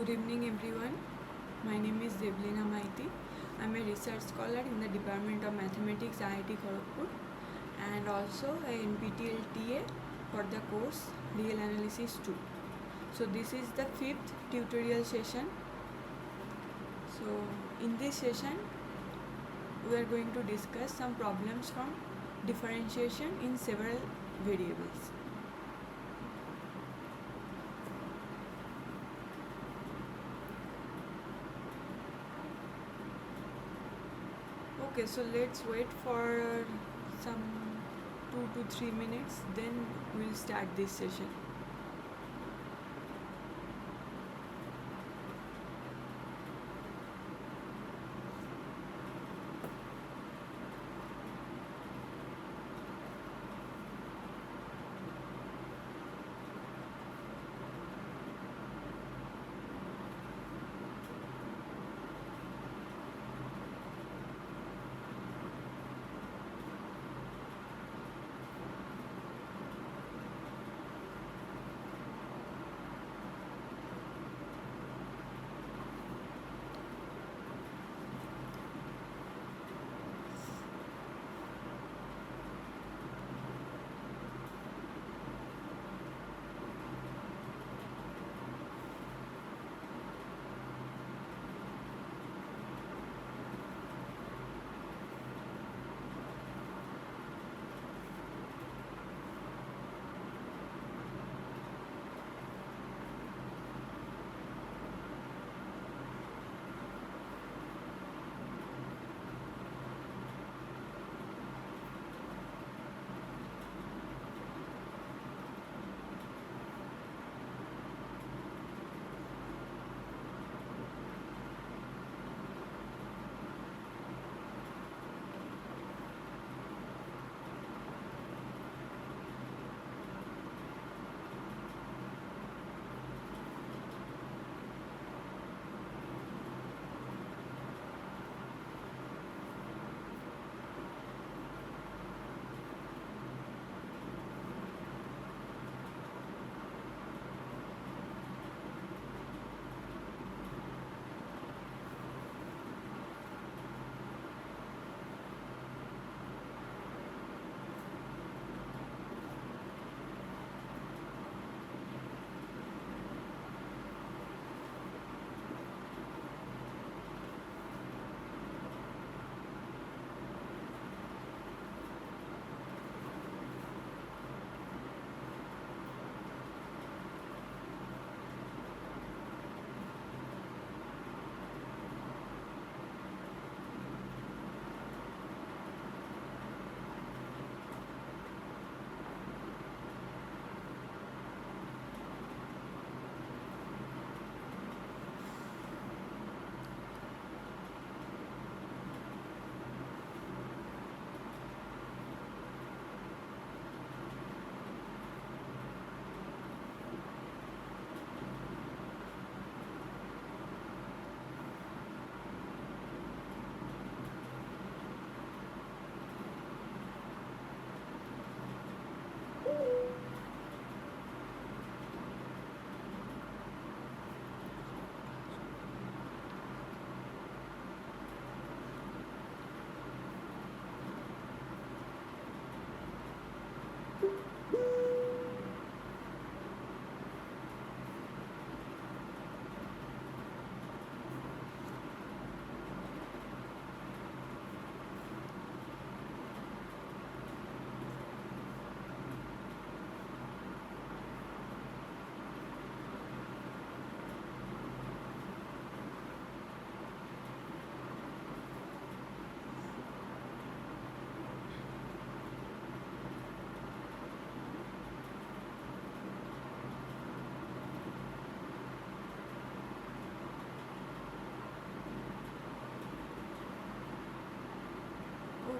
Good evening everyone. My name is Devlina Maiti. I am a research scholar in the Department of Mathematics, IIT Kharagpur, and also a NPTEL TA for the course Real Analysis 2. So this is the 5th tutorial session. So in this session we are going to discuss some problems from differentiation in several variables. Okay, so let's wait for some 2 to 3 minutes, then we'll start this session.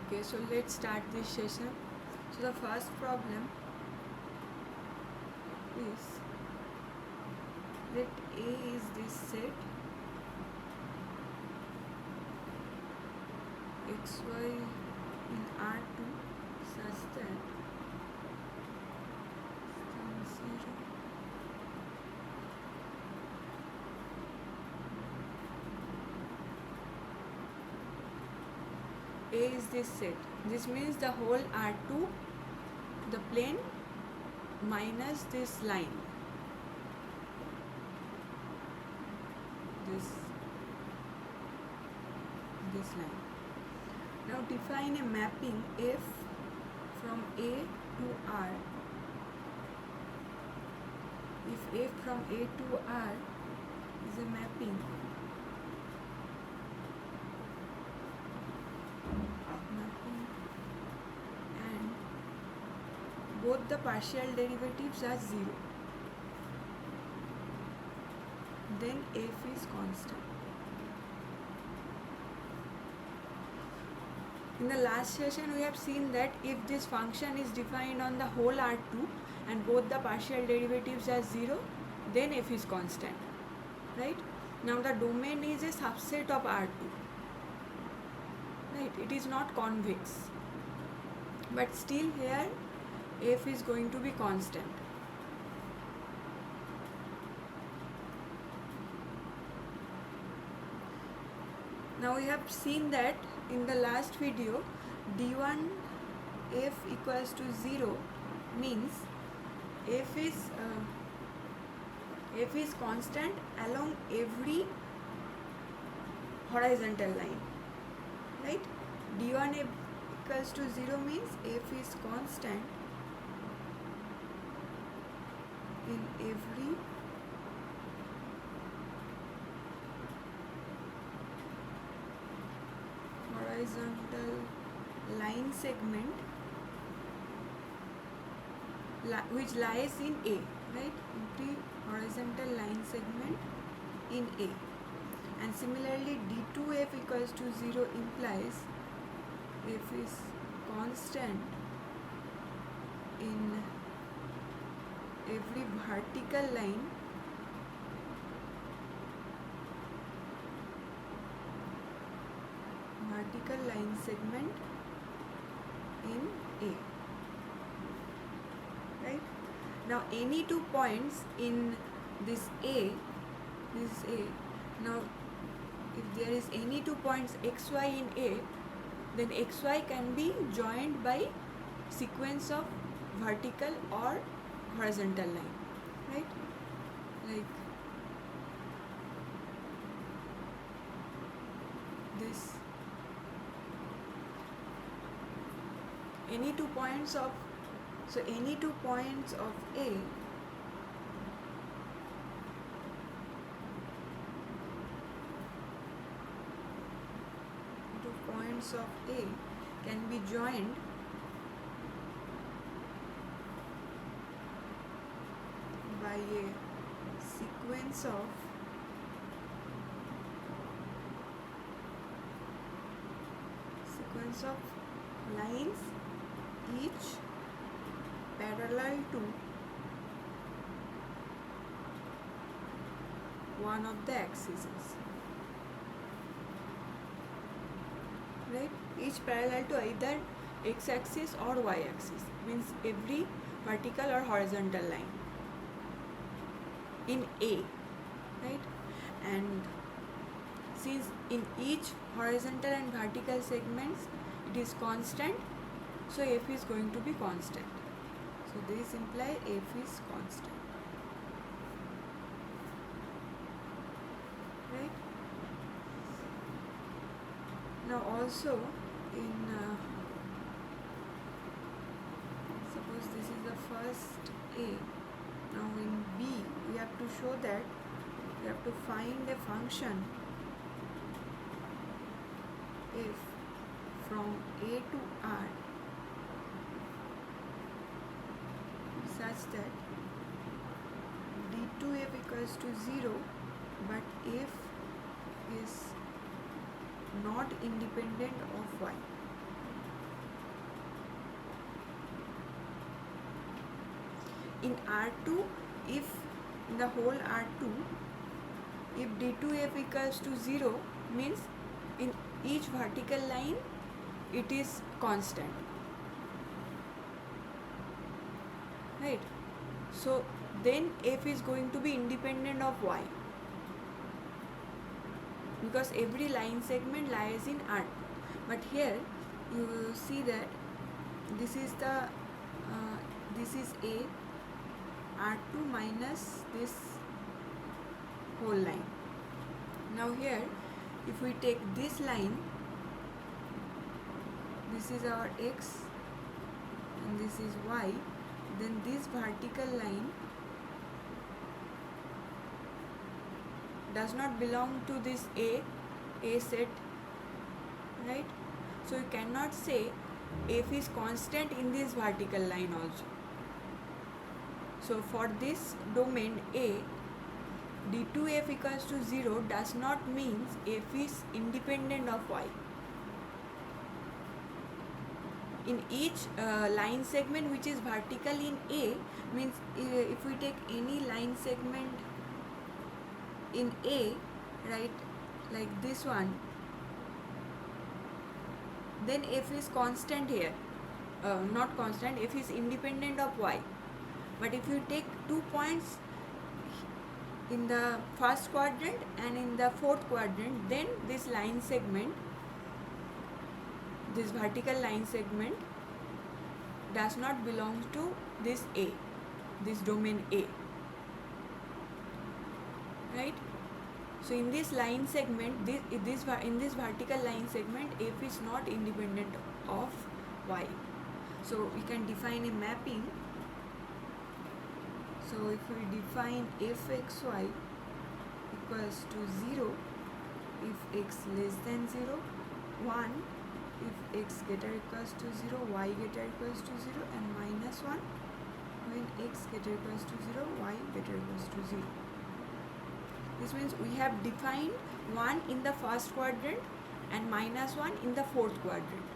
Okay, so let's start this session. So the first problem is, let A is this set xy in R2 such that stem 0 A is this set. This means the whole R2, the plane minus this line. This line. Now define a mapping F from A to R. If F from A to R is a mapping, and both the partial derivatives are 0, then F is constant. In the last session we have seen that if this function is defined on the whole R2 and both the partial derivatives are 0, then F is constant, right? Now the domain is a subset of R2, right? It is not convex, but still here F is going to be constant. Now we have seen that in the last video d1 f equals to 0 means f is constant along every horizontal line, right? d1 f equals to 0 means f is constant in every horizontal line segment which lies in A, right? Every horizontal line segment in A. And similarly d2f equals to 0 implies f is constant in every vertical line segment in A, right? Now any 2 points in this A, now if there is any 2 points xy in A, then xy can be joined by sequence of vertical or horizontal line, right? Like this. Any 2 points of A, 2 points of A can be joined by a sequence of lines each parallel to one of the axes, right? Each parallel to either x-axis or y-axis, means every vertical or horizontal line in A, right? And since in each horizontal and vertical segments it is constant, so f is going to be constant. So this implies f is constant, right? Now also in suppose this is the first A. Now in B we have to show that we have to find a function f from A to R such that d2f equals to 0 but f is not independent of y. In R2, if in the whole R2, if d2f equals to 0 means in each vertical line it is constant, right? So then f is going to be independent of y because every line segment lies in R2. But here you will see that this is the this is A, R2 minus this whole line. Now here if we take this line, this is our X and this is Y, then this vertical line does not belong to this A set, right? So you cannot say F is constant in this vertical line also. So for this domain A, d2f equals to 0 does not mean F is independent of Y. In each line segment which is vertical in A, means if we take any line segment in A, right, like this one, then F is constant here, not constant, F is independent of Y. But if you take 2 points in the first quadrant and in the fourth quadrant, then this line segment, this vertical line segment does not belong to this A, this domain A, right? So in this line segment, in this vertical line segment, F is not independent of Y. So we can define a mapping. So if we define fxy equals to 0 if x less than 0, 1 if x greater equals to 0, y greater equals to 0, and minus 1 when x greater equals to 0, y greater equals to 0. This means we have defined 1 in the first quadrant and minus 1 in the fourth quadrant,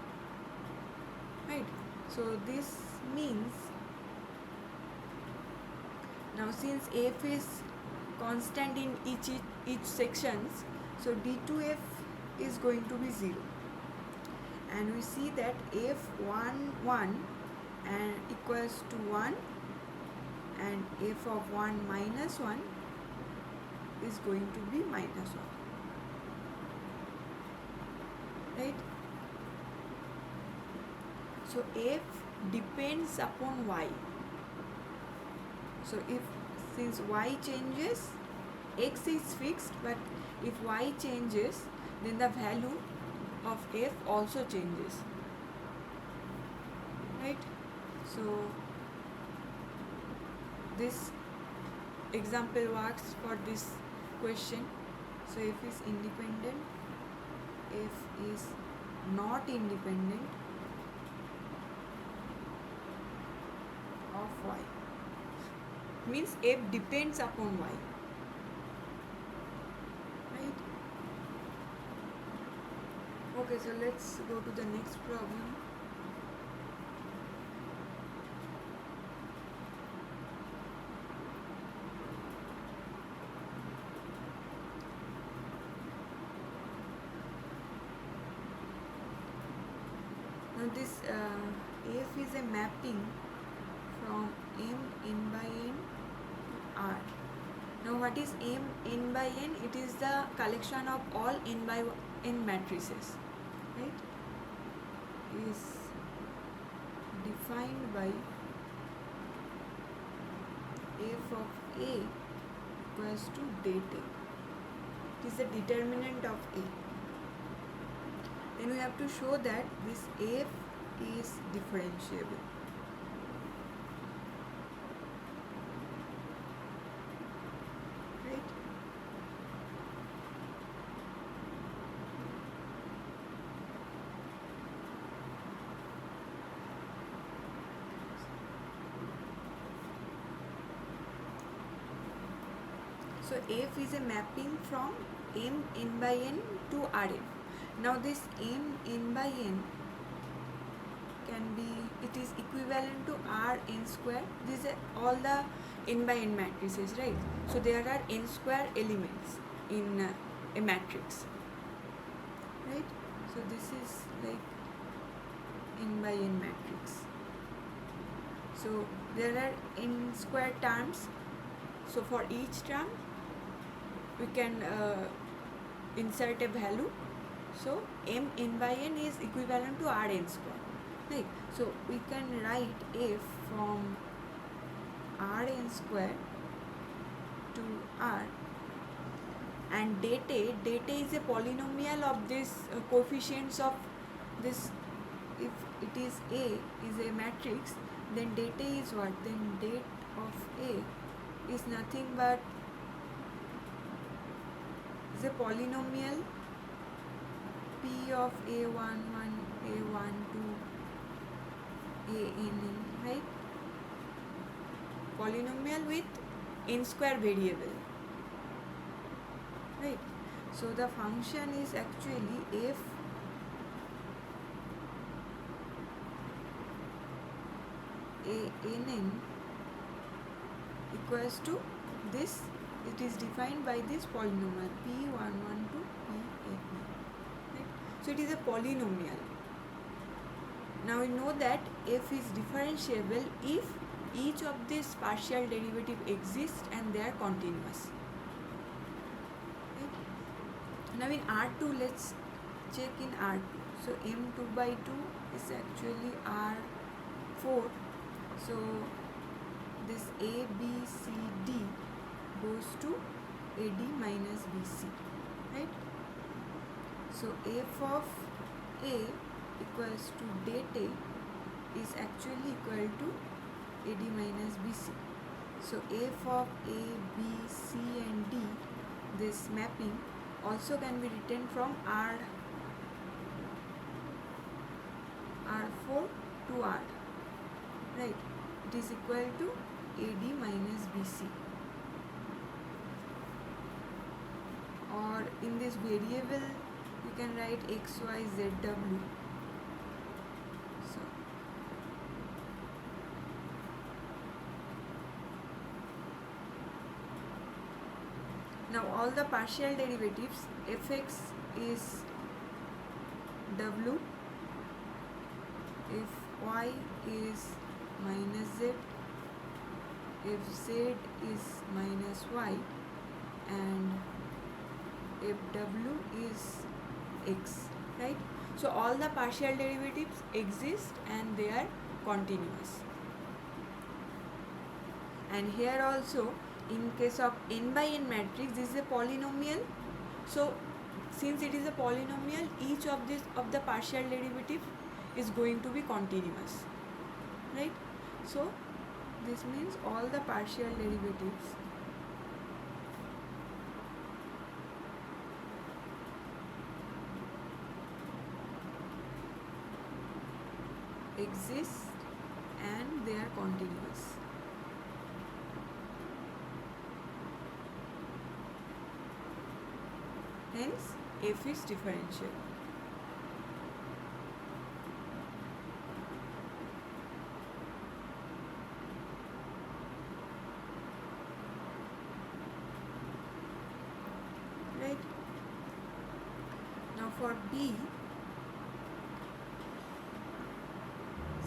right? So this means, now since f is constant in each sections, so d2f is going to be 0, and we see that f1 and equals to 1 and f of 1 minus 1 is going to be minus 1, right? So f depends upon y. So if, since y changes, x is fixed, but if y changes, then the value of f also changes, right? So this example works for this question. So f is independent, f is not independent of y, means f depends upon y, right? Okay, so let's go to the next problem. Now this f is a mapping from m by n to R. Now what is n by n? It is the collection of all n by n matrices, right? Is defined by f of A equals to det A. It is the determinant of A. Then we have to show that this f is differentiable. Right? So f is a mapping from n by n to Rn. Now this n by n can be, it is equivalent to Rn square. These are all the n by n matrices, right? So there are n square elements in a matrix, right? So this is like n by n matrix. So there are n square terms. So for each term we can insert a value. So m n by n is equivalent to r n square, right? So we can write f from r n square to r, and data is a polynomial of this coefficients of this. If it is A is a matrix, then data is what? Then date of A is nothing but is a polynomial P of A11, A12, ANN, right? Polynomial with n square variable, right? So the function is actually f ANN equals to this. It is defined by this polynomial P11 to Pan, right? So it is a polynomial. Now we know that f is differentiable if each of these partial derivative exists and they are continuous, right? Now in R2, let's check in R2. So m2 by 2 is actually R4. So this A, B, C, D goes to AD minus BC, right? So f of A equals to data is actually equal to AD minus BC. So f of A, B, C and D, this mapping also can be written from R4 to R, right? It is equal to AD minus BC. Or in this variable you can write x, y, z, w. So now all the partial derivatives, fx is w, if y is minus z, if z is minus y, and if w is x, right? So all the partial derivatives exist and they are continuous. And here also, in case of n by n matrix, this is a polynomial. So since it is a polynomial, each of the partial derivative is going to be continuous, right? So this means all the partial derivatives exist and they are continuous. Hence, f is differential. Right? Now for B,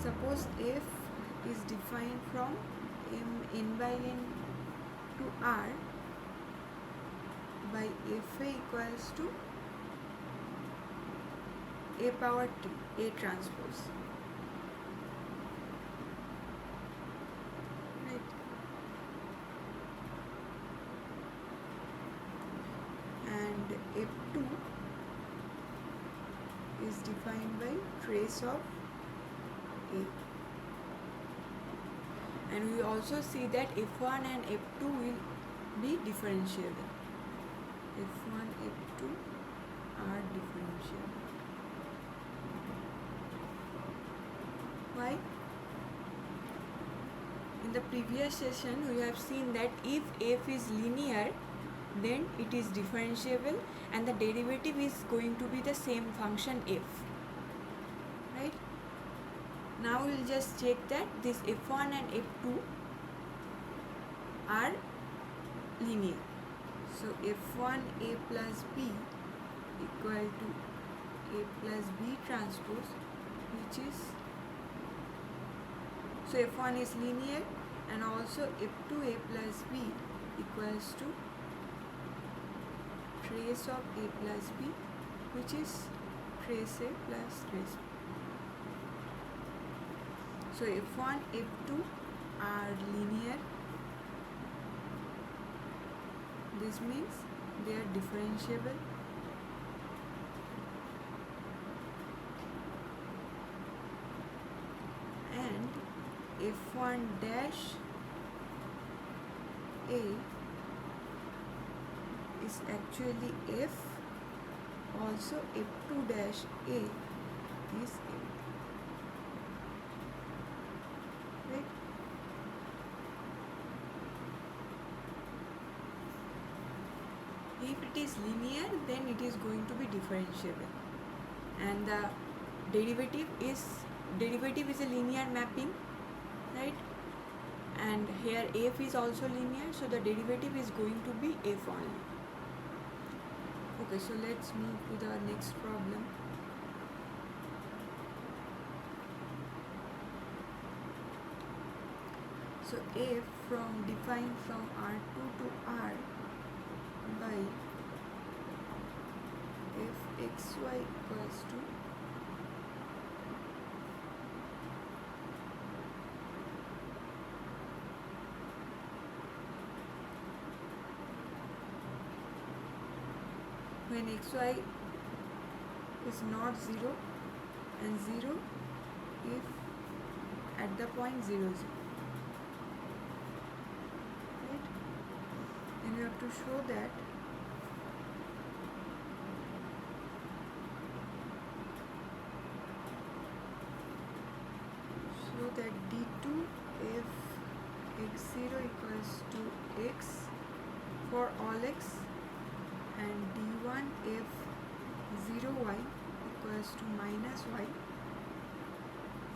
suppose f is defined from n by n to r by fa equals to a power t, a transpose. Right? And f2 is defined by trace of a. And we also see that f1 and f2 will be differentiable. f1, f2 are differentiable. Why? In the previous session we have seen that if f is linear, then it is differentiable and the derivative is going to be the same function f, right? Now we will just check that this f1 and f2 are linear. So f1 a plus b equal to a plus b transpose, which is, so f1 is linear, and also f2 a plus b equals to trace of a plus b, which is trace A plus trace B. So f1, f2 are linear. This means they are differentiable. And f1 dash A is actually f. Also f2 dash A is A. Right? If it is linear, then it is going to be differentiable, and the derivative is a linear mapping, right? And here f is also linear, so the derivative is going to be f only. Okay, so let's move to the next problem. So f defined from R2 to R by fxy equals to when xy is not 0 and 0 if at the point 0, 0. Right? Then you have to show that d2 if x0 equals to x for all x, and d1 if 0y equals to minus y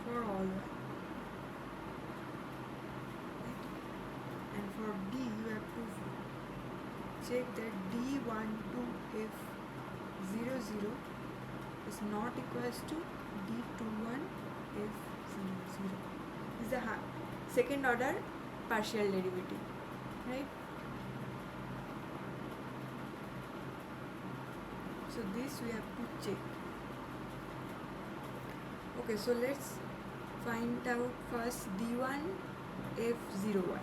for all y. Right? And for d you have to check that d12 if 0, 0 is not equals to d21 if 0, 0. This is the second order partial derivative, right? So this we have to check. Okay, so let's find out first d1 f0y.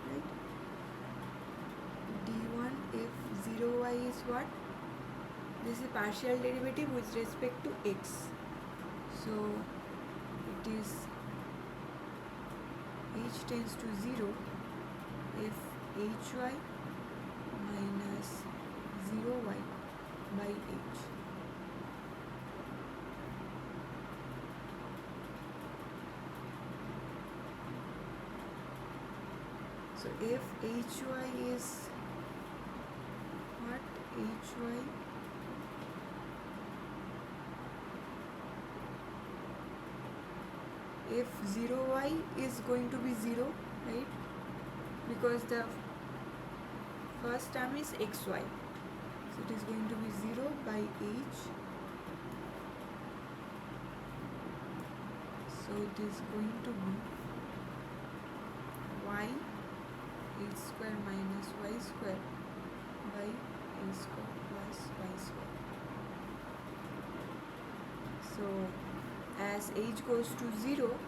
Right? d1 f0y is what? This is partial derivative with respect to x. So it is h tends to 0 if hy minus 0y by h. So if hy is what? Hy if 0y is going to be 0, right? Because the first term is xy, so it is going to be 0 by h. So it is going to be y h square minus y square by a square plus y square. So as h goes to 0,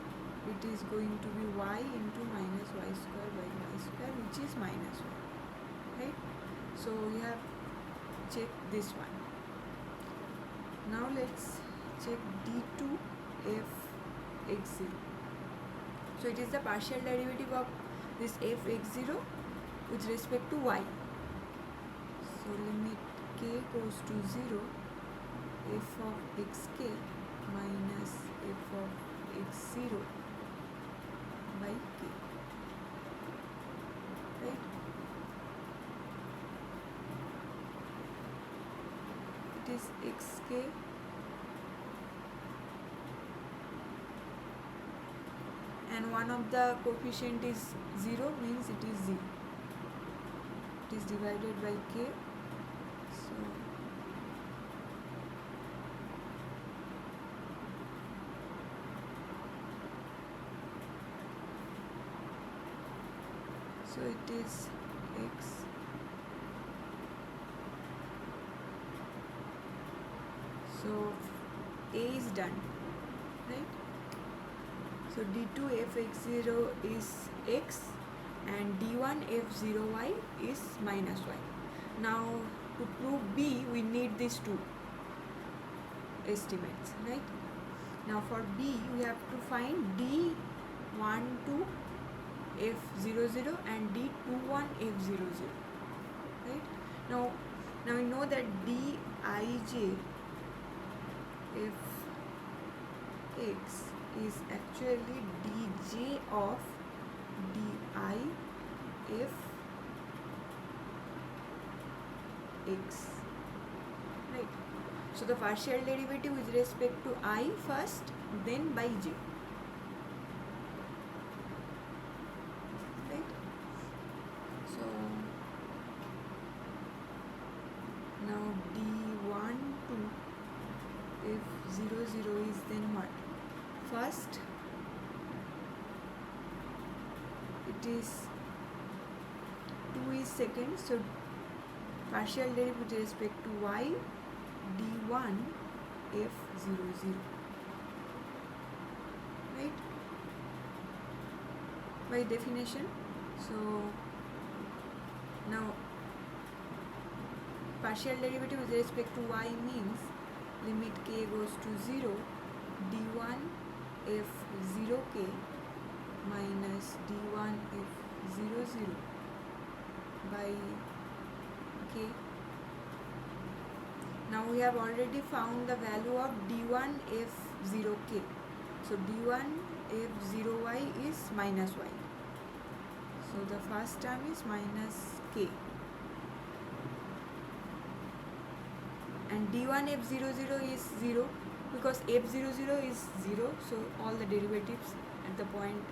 it is going to be y into minus y square by y square, which is minus y. Right? So we have checked this one. Now let's check d2 f x0. So it is the partial derivative of this f x0 with respect to y. So limit k goes to 0, f of xk minus f of x0 by k. Right? It is xk and one of the coefficient is 0, means it is 0. It is divided by k. So it is x So A is done, right? So d2 fx0 is x and d1 f0y is minus y. Now to prove B we need these two estimates, right? Now for B we have to find d12 f00 and d21 f00, right? Now we know that dij f x is actually dj of di f x, right? So the partial derivative with respect to I first, then by j, right? So now d1 to f00 is then what? First it is 2 is second, so partial derivative with respect to y d1 f00, right, by definition. So now partial derivative with respect to y means limit k goes to 0 d1 f0k minus d1 f00 by k. Now we have already found the value of d1 f0k. So d1 f0y is minus y. So the first term is minus k. And d1 f00 is 0 because f00 is 0. So all the derivatives at the point,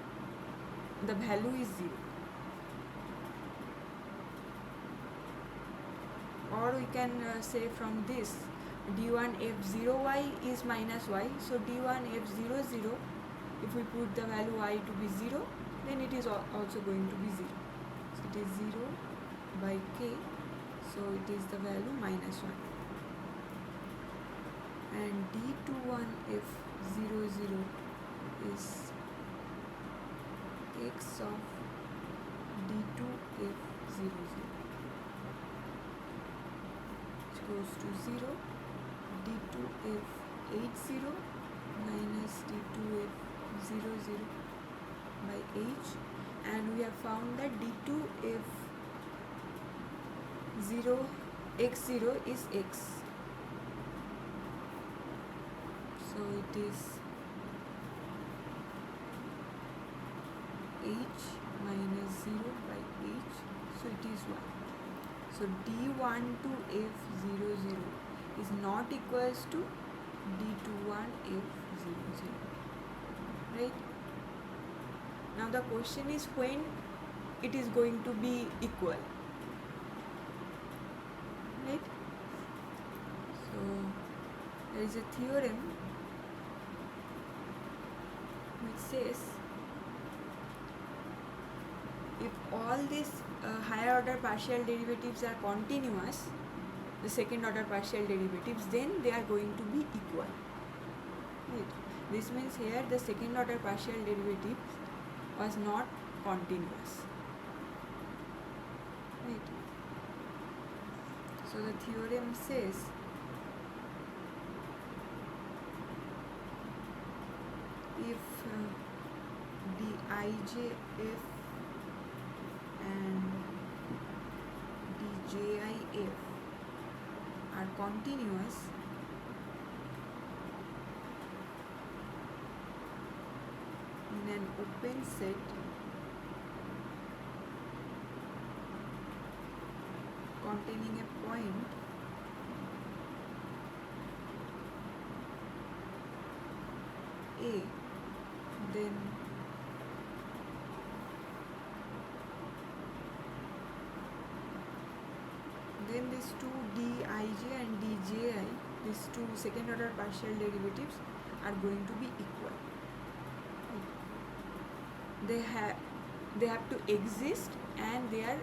the value is 0. Or we can say from this d1 f0y is minus y, so d1 f00, if we put the value y to be 0, then it is also going to be 0. So it is 0 by k, so it is the value minus 1. And d21 f00 is x of d2 f00, goes to 0 d2 f80 minus d2 f00 by h, and we have found that d2 f0 x0 is x, so it is h minus 0 by h, so it is 1. So d1 to f00 is not equals to d21 f00, right? Now the question is when it is going to be equal, right? So there is a theorem which says if all these higher order partial derivatives are continuous, the second order partial derivatives, then they are going to be equal, right? This means here the second order partial derivative was not continuous, right? So the theorem says if dij f and djif are continuous, in an open set containing a point A, then these two dij and dji, these two second order partial derivatives are going to be equal. They have to exist and they are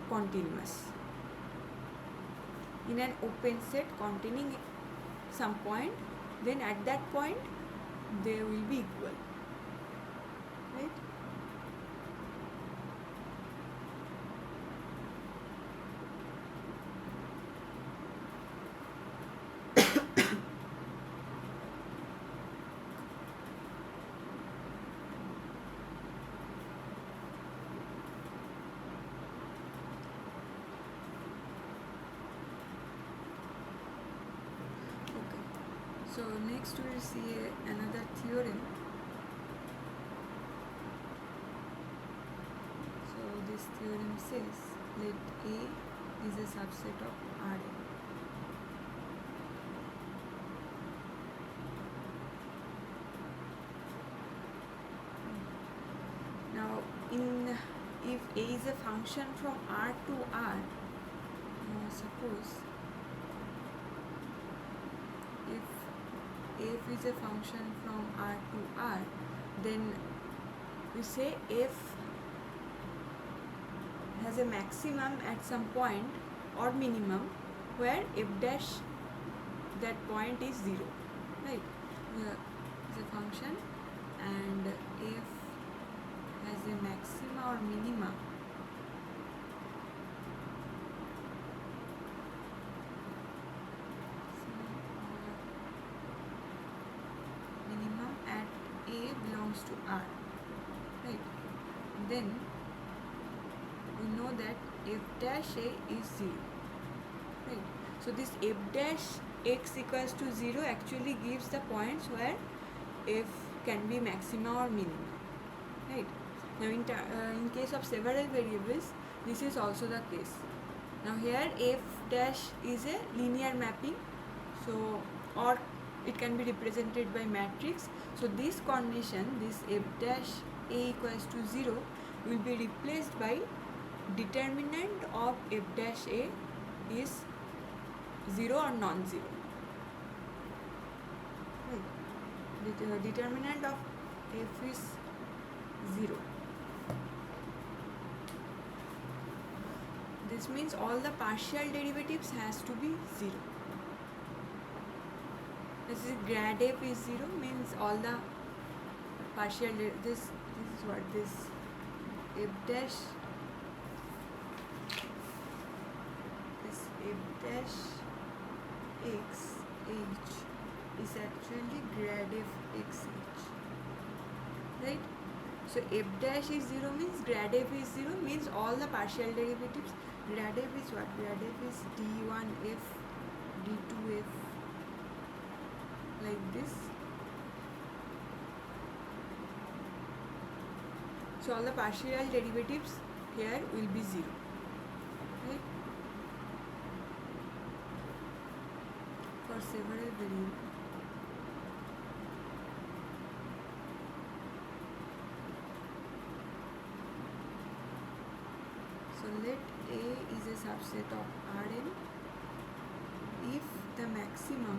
continuous in an open set containing some point, then at that point they will be equal, right? So next we will see another theorem. So this theorem says let A is a subset of Rn. Now if A is a function from R to R, suppose if f is a function from R to R, then we say f has a maximum at some point or minimum where f dash that point is 0, right? Is a function and f has a maxima or minima at A belongs to R, right? Then we know that f dash A is 0, right? So this f dash x equals to 0 actually gives the points where f can be maxima or minima, right? Now in case of several variables, this is also the case. Now here f dash is a linear mapping, so or it can be represented by matrix. So this condition, this f dash A equals to 0 will be replaced by determinant of f dash A is 0 or non-zero. The determinant of f is 0. This means all the partial derivatives has to be 0. This is grad f is 0 means all the partial this is what this f dash x h is actually grad f x h, right? So f dash is 0 means grad f is 0 means all the partial derivatives. Grad f is what? Grad f is d1f d2f like this. So all the partial derivatives here will be 0, right? For several variables. So let A is a subset of Rn if the maximum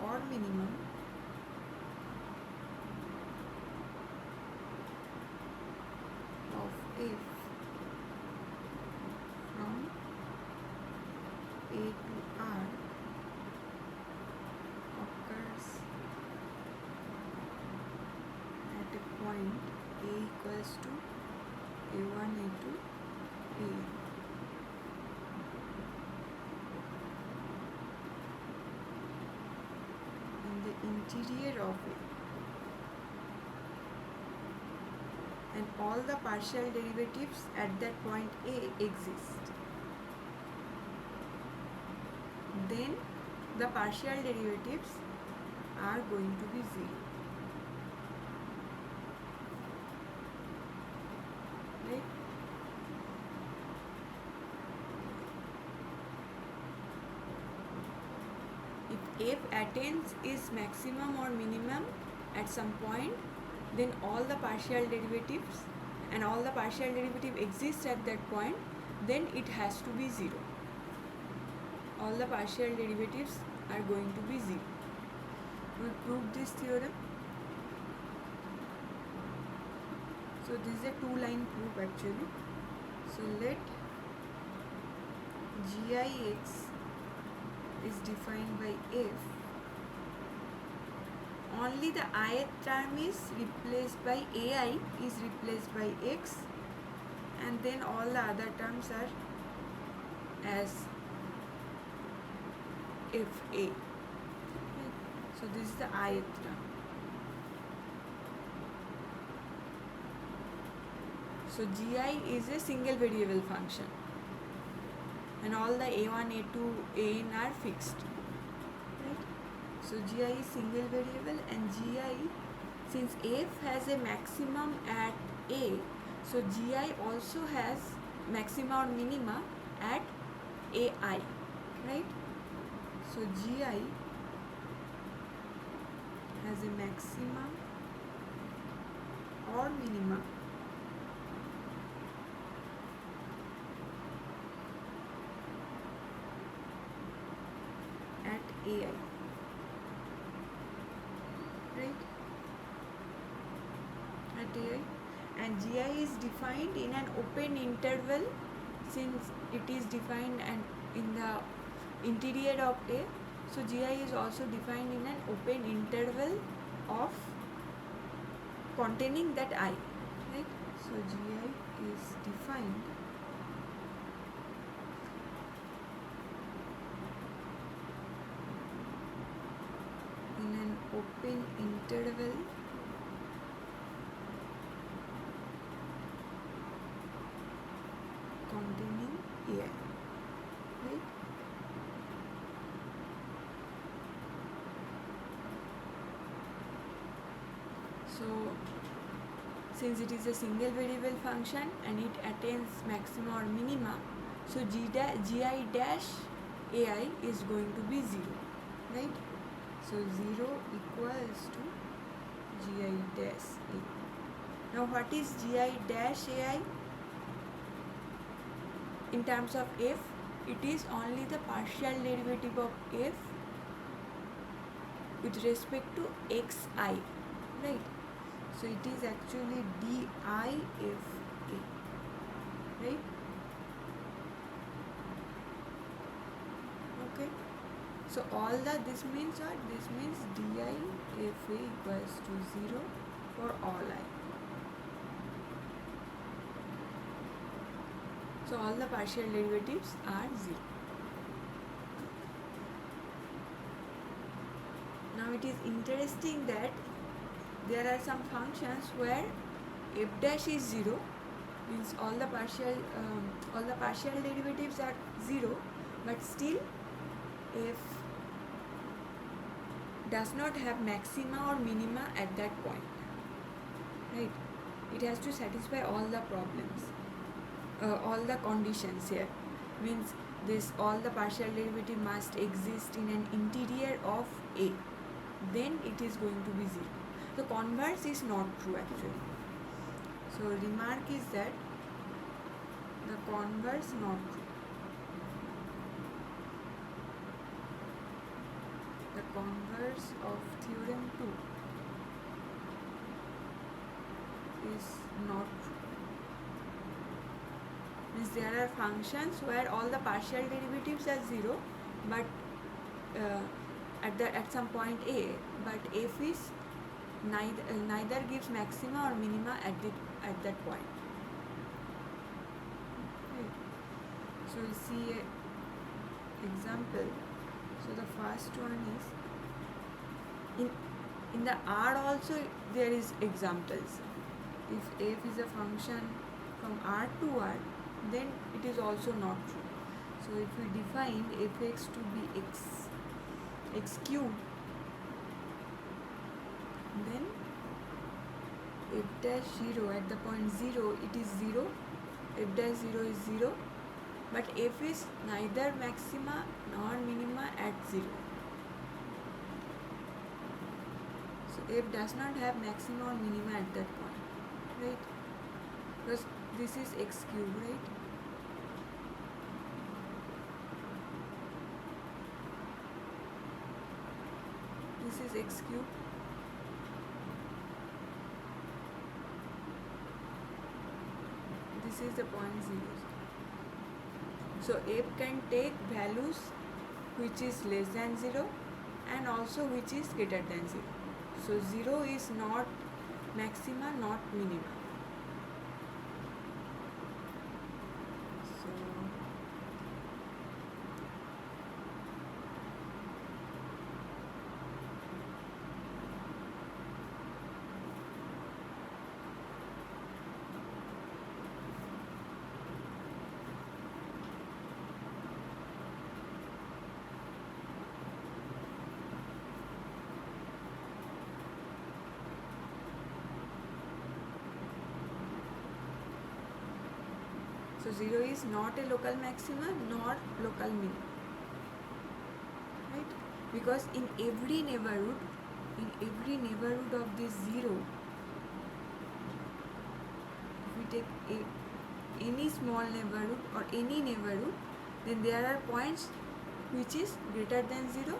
or minimum of f from A to R occurs at a point A equals to A1, A2, A. Interior of it, and all the partial derivatives at that point A exist, then the partial derivatives are going to be 0, right? If f attains its maximum or minimum at some point, then all the partial derivatives and all the partial derivative exists at that point, then it has to be 0. All the partial derivatives are going to be 0. We proved this theorem. So this is a 2-line proof actually. So let gix is defined by f, only the ith term is replaced by ai is replaced by x, and then all the other terms are as fa. So this is the ith term. So gi is a single variable function, and all the a1, a2, an are fixed. Right? So gi is single variable, and gi, since f has a maximum at a, so gi also has maxima or minima at ai. Right? So gi has a maximum or minima at ai. Right? At ai, and gi is defined in an open interval, since it is defined and in the interior of a. So gi is also defined in an open interval of containing that I. Right? So gi is defined in an open interval containing ai. Right? So since it is a single variable function and it attains maxima or minima, so gi dash ai is going to be 0. Right? So 0 equals to gi dash ai. Now what is gi dash ai? In terms of f, it is only the partial derivative of f with respect to xi. Right? So it is actually difa. Right? Okay. So all this means what? This means difa equals to 0 for all I. So all the partial derivatives are 0. Now it is interesting that there are some functions where f dash is 0, means all the partial derivatives are 0, but still f does not have maxima or minima at that point. Right? It has to satisfy all the problems, all the conditions here. Means all the partial derivative must exist in an interior of a, then it is going to be 0. The converse is not true actually. So remark is that the converse not true. The converse of theorem 2 is not true. Means there are functions where all the partial derivatives are 0, but at some point a, but f is neither gives maxima or minima at that point. Right. So we see a example. So the first one is in the R also there is examples. If f is a function from R to R, then it is also not true. So if we define fx to be x cubed, then f dash 0 at the point 0 it is 0, f dash 0 is 0, but f is neither maxima nor minima at 0. So f does not have maxima or minima at that point, right? Because this is x cubed, right? This is x cubed. This is the point 0. So f can take values which is less than 0 and also which is greater than 0. So 0 is not maxima, not minima. So So 0 is not a local maxima nor local minima, right? Because in every neighborhood of this 0, if we take any small neighborhood or any neighborhood, then there are points which is greater than 0,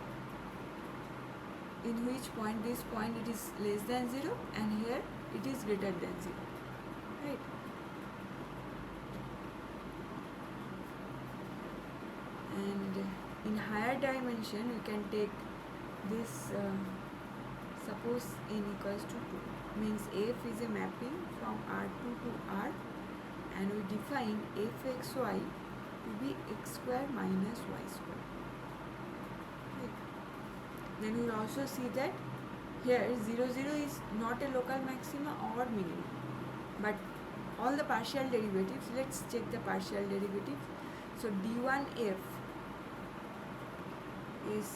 in which point this point it is less than 0 and here it is greater than 0, right? And in higher dimension we can take this, suppose n equals to 2, means f is a mapping from R2 to R, and we define fxy to be x square minus y square. Right. Then we will also see that here 0, 0 is not a local maxima or minimum, but all the partial derivatives, let's check the partial derivatives. So d1f is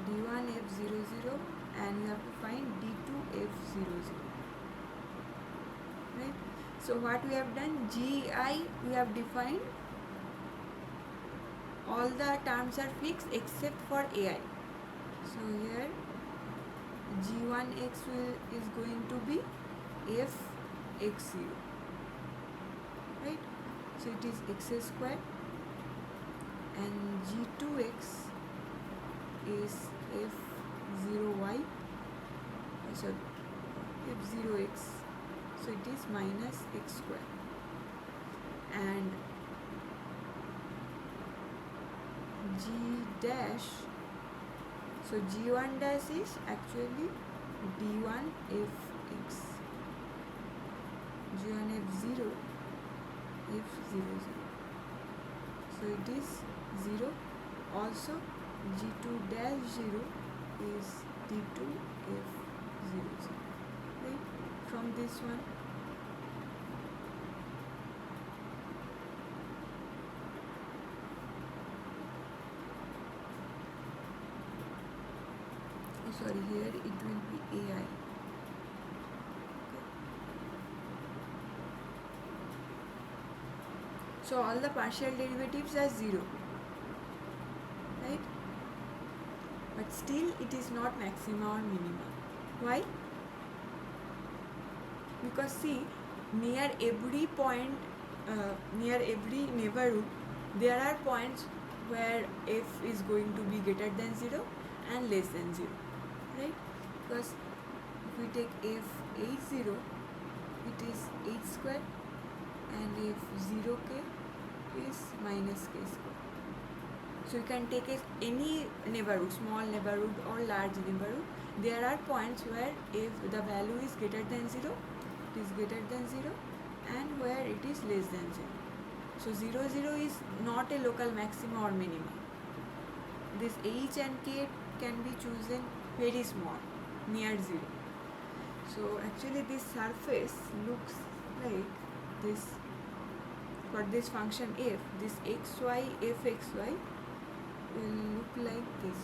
d1f00 and you have to find d2f00, right? So what we have done, gi we have defined, all the terms are fixed except for ai. So here g1x is going to be fx0, right? So it is x square, and g2x is f0y, sorry, f0x, so it is minus x square, and g dash, so g1 dash is actually d1fx, g1 f0 f00, so it is 0. Also g2 dash 0 is d2 f00, right? From this one, oh sorry, here it will be ai. So all the partial derivatives are 0, right? But still it is not maxima or minima. Why? Because see, near every point, near every neighborhood, there are points where f is going to be greater than 0 and less than 0, right? Because if we take f80, it is h square, and if 0k is minus k square. So you can take any neighborhood, small neighborhood or large neighborhood, there are points where if the value is greater than 0, it is greater than 0, and where it is less than 0. So 0, 0 is not a local maxima or minima. This h and k can be chosen very small, near 0. So actually this surface looks like this. For this function f, this xy, fxy will look like this.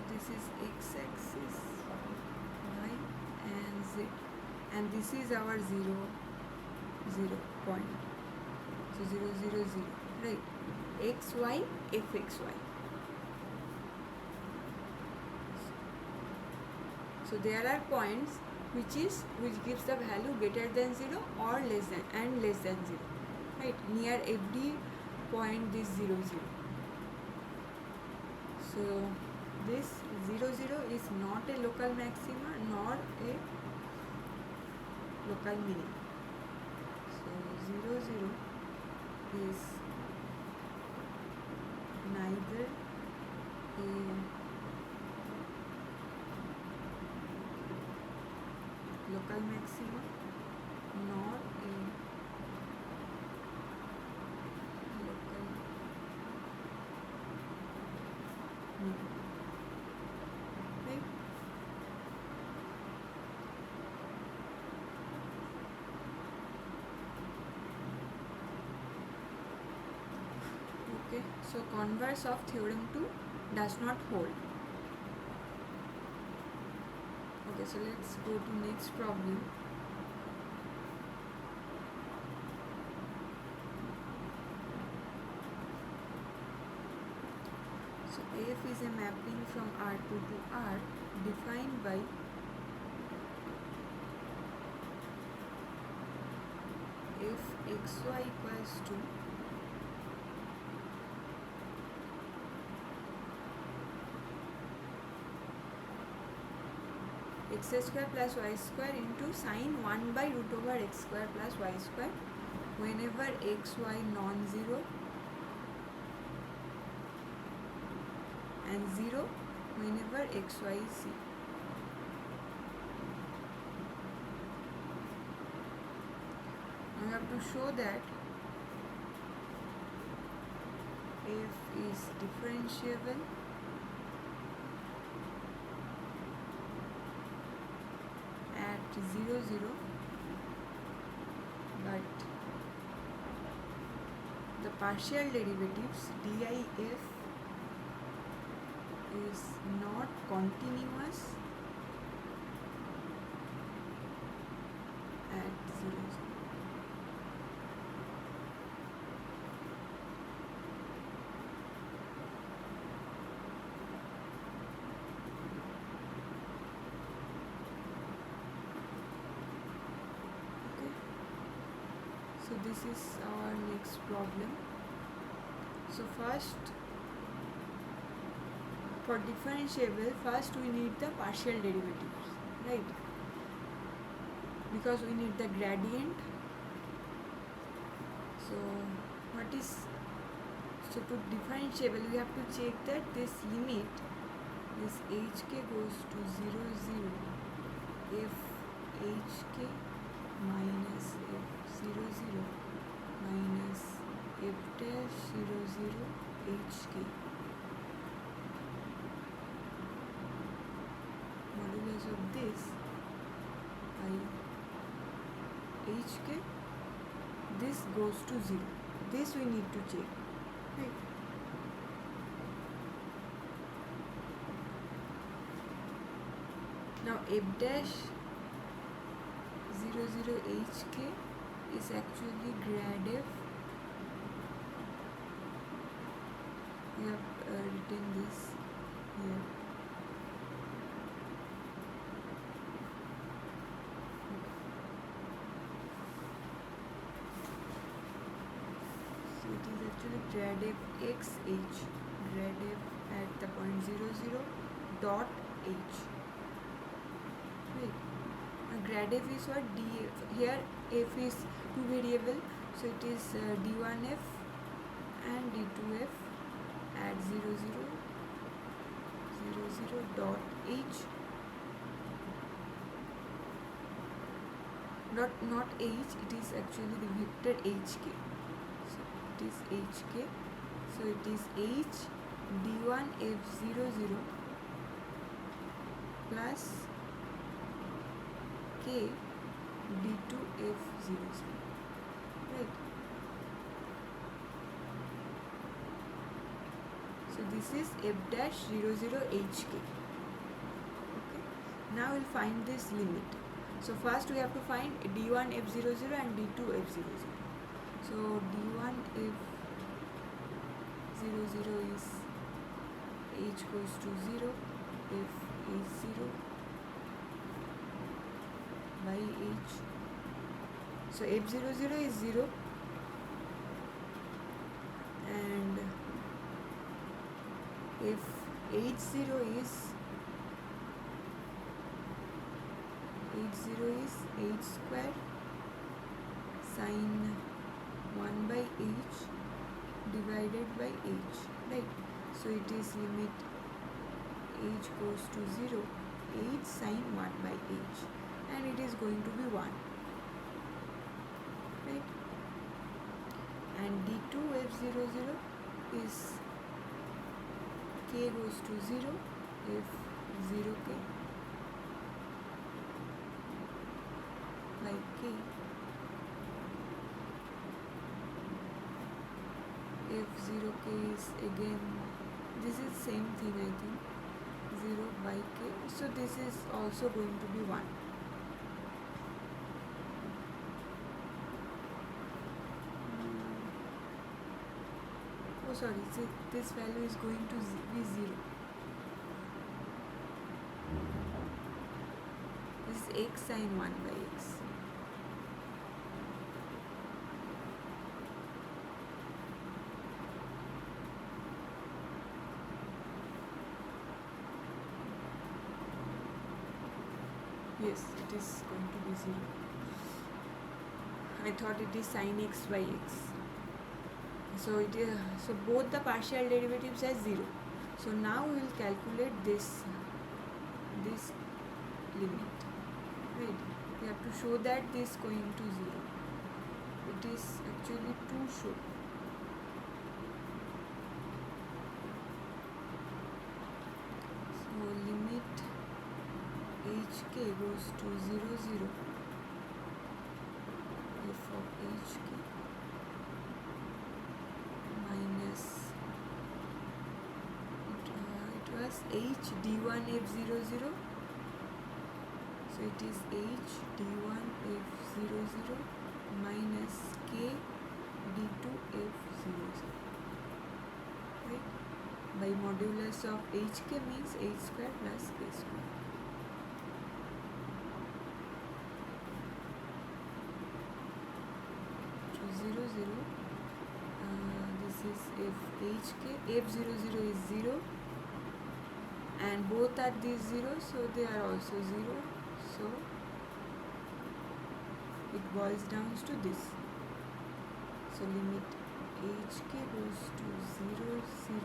this is x-axis, y and z, and this is our 0 0 point. So 0 0 0, right? X y f x y. So there are points which gives the value greater than 0 or less than 0, right? Near every point this 0 0. So this 0 0 is not a local maxima nor a local minimum. So 0 0 is neither a local maxima nor a local minimum, right? Okay, so converse of theorem 2 does not hold. Okay, so let's go to next problem. So F is a mapping from R2 to R defined by f xy equals to x square plus y square into sine 1 by root over x square plus y square whenever x y non-zero and 0 whenever x y is 0. We have to show that f is differentiable at 0 0, but the partial derivatives dif is not continuous at 0 0. So this is our next problem. So first, for differentiable, first we need the partial derivatives, right? Because we need the gradient. So to differentiable we have to check that this limit, this hk goes to 0 0 if hk minus f 0 0 minus f dash 0 0 hk modulus of this by hk, this goes to 0. This we need to check, right? Now f dash 0 0 hk is actually grad f. We have written this here. So it is actually grad f x h, grad f at the point 0 0 dot h, right? Grad f is what? df. Here f is two variable, so it is d1f and d2f at 0 0 0 0 dot h, not h, it is actually the vector hk. So it is hk, so it is h d1 f 0 0 plus k d2 f 0 0, right? So So this is f dash 0 0 hk. Okay. Now we'll find this limit. So first we have to find d1 f00 and d2 f00. So d1 f00 is h goes to 0, f is 0 by h. So f00 is 0 and if h0 is h square sine 1 by h divided by h, right? So it is limit h goes to 0, h sine 1 by h, and it is going to be 1, right? And d2 f00 is k goes to 0 if 0k by k, if 0k is again, this is same thing I think, 0 by k, so this is also going to be 1. Oh sorry, see, this value is going to be 0. This is x sine 1 by x. Yes, it is going to be 0. I thought it is sin x by x. So it is, so both the partial derivatives are 0. So now we will calculate this limit, right? We have to show that this going to 0. It is actually to show. So limit hk goes to 0 0 f of hk minus it was h d1 f00, so it is h d1 f00 minus k d2 f00, right? By modulus of hk means h square plus k square. So 0 0, this is f hk, f00 is 0 and both are these 0, so they are also 0, so it boils down to this. So limit hk goes to 0 0,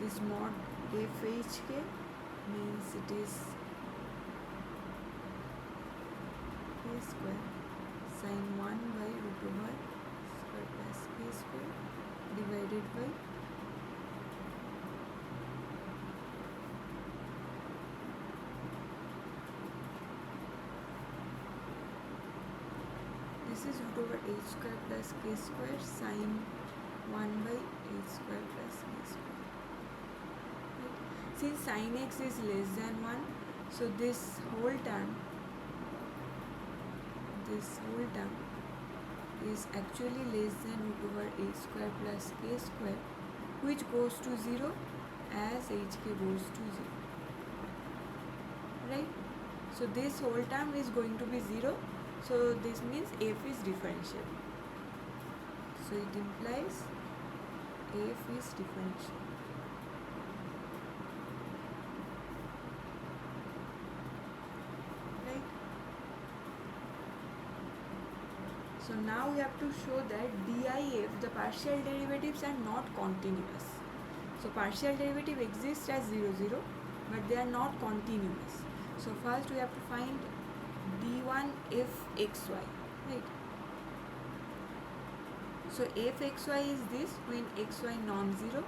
this mod f hk means it is k square sine 1 by root over square plus k square divided by this is root over h square plus k square sine 1 by h square plus k square, right? Since sin x is less than 1, so this whole term is actually less than root over h square plus k square, which goes to 0 as hk goes to 0, right? So this whole term is going to be 0, so this means f is differentiable. So it implies f is differentiable. So now we have to show that DIF, the partial derivatives are not continuous. So partial derivative exists as 0 0, but they are not continuous. So first we have to find d1 f xy, right? So f xy is this when xy non-zero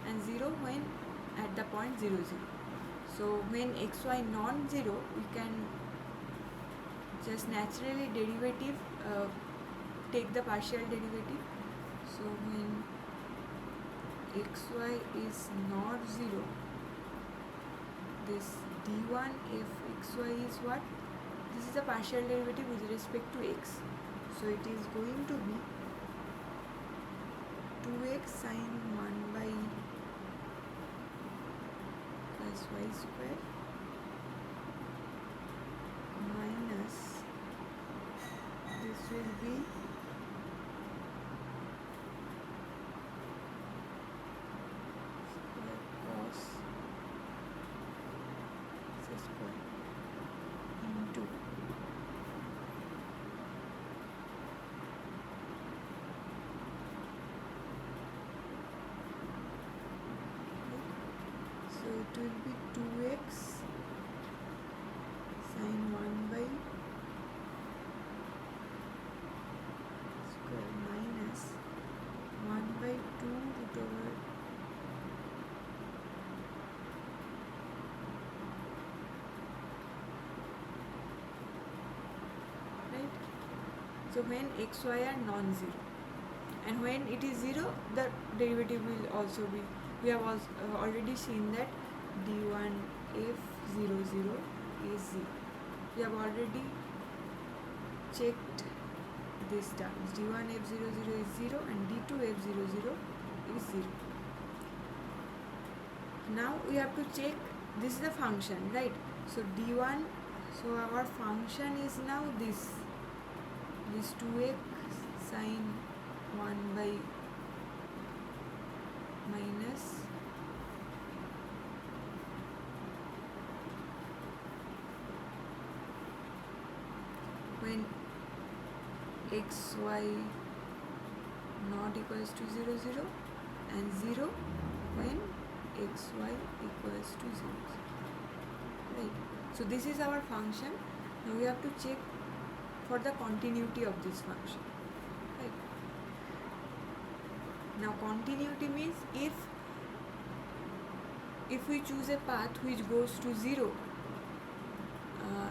and 0 when at the point 0 0. So when xy non-zero, we can just naturally take the partial derivative. So when xy is not 0, this d1 fxy is what? This is a partial derivative with respect to x. So it is going to be 2x sine 1 by plus y square minus this will be square cos square into so it will be 2x sine 1 by square minus 1 by 2 root over right. So when xy are non-zero, and when it is 0, the derivative will also be, we have also already seen that d1 f00 is 0. We have already checked these terms. d1 f00 is 0 and d2 f00 is 0. Now we have to check, this is the function, right? So d1, so our function is now this 2x sine 1 by minus when xy not equals to 0 0 and 0 when xy equals to 0, right? So this is our function. Now we have to check for the continuity of this function, right? Now continuity means if we choose a path which goes to 0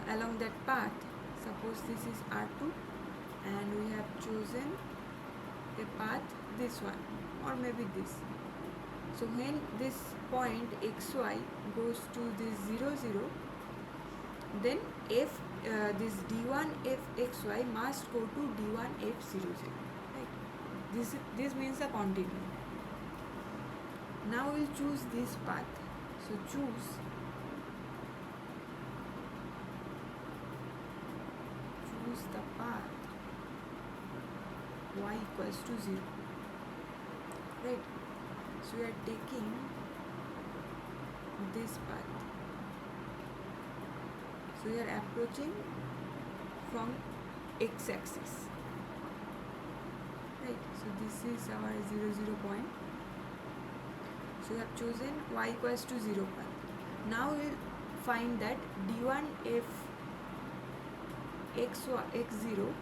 along that path, suppose this is R2 and we have chosen a path, this one or maybe this. So when this point xy goes to this 0 0, then this d1 fxy must go to d1 f00, right? This means a continuity. Now we'll choose this path. So choose the path y equals to 0, right? So we are taking this path. So we are approaching from x-axis, right? So this is our 0 0 point. So we have chosen y equals to 0 point. Now we will find that d1 f x0.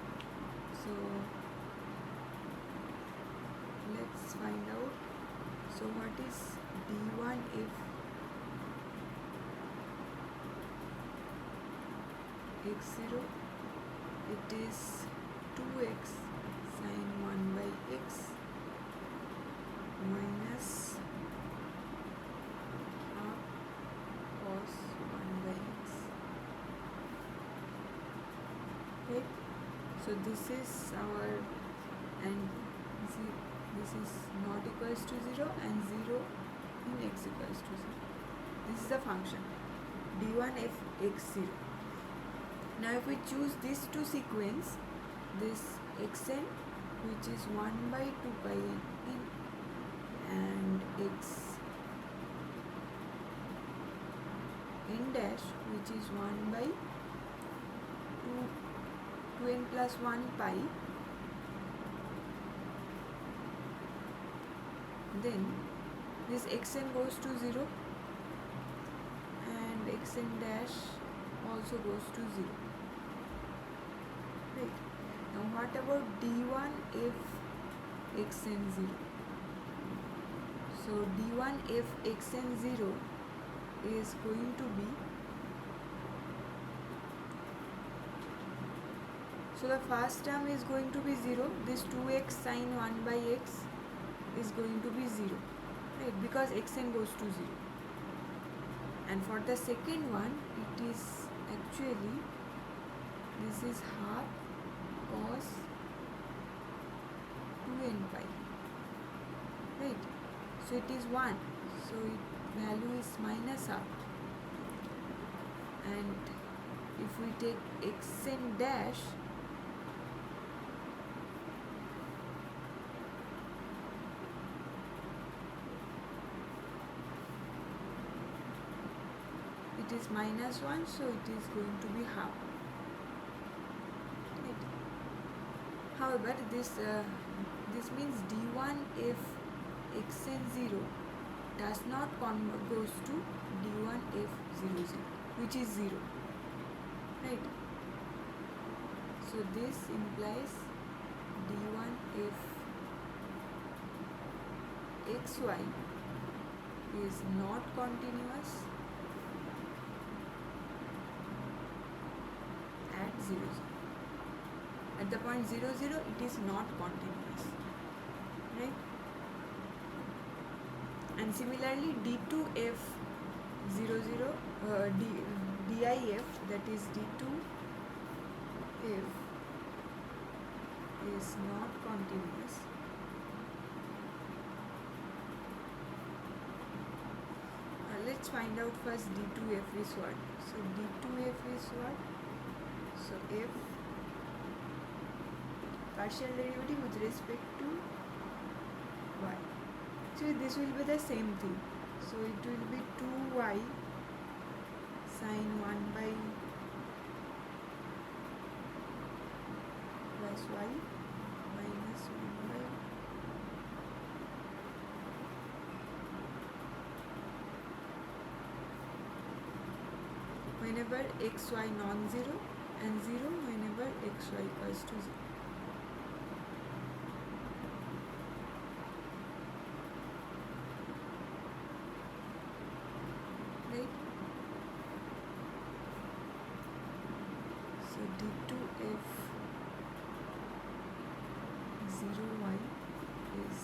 So let's find out. So what is d1 f x0? It is 2x sine 1 by x minus half cos 1 by x, right? So this is our, and this is not equals to 0 and 0 in x equals to 0. This is the function d1 f x0. Now if we choose these two sequence, this xn which is 1 by 2 pi n and x n dash which is 1 by 2n plus 1 pi, then this xn goes to 0 and xn dash also goes to 0, right? Now what about d1 f xn 0? So d1 f xn 0 is going to be, so the first term is going to be 0, this 2x sine 1 by x is going to be 0, right, because xn goes to 0. And for the second one, it is actually, this is half cos 2n pi, right? So it is 1, so value is minus half. And if we take xn dash, it is minus 1, so it is going to be half. Right. However, this means d1 if xn 0 does not goes to d1 if 0 0, which is 0, right? So this implies d1 if xy is not continuous at 0 0. At the point 0 0, it is not continuous, right? And similarly, d2 f 0 0, DIF, that is d2 if is not continuous, let's find out first d2f is what. So d2f is what? So f partial derivative with respect to y. So this will be the same thing. So it will be 2y sine 1 by plus y minus 1 by whenever xy non-zero, and 0 whenever xy equals to 0. Right? So d2f 0y is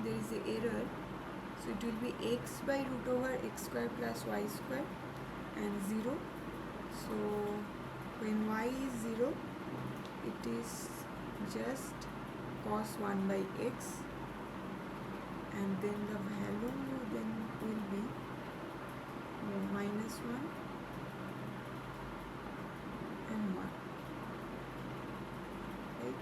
there is an error, so it will be x by root over x square plus y square and 0. So when y is 0, it is just cos 1 by x, and then the value then will be minus 1 and 1, right?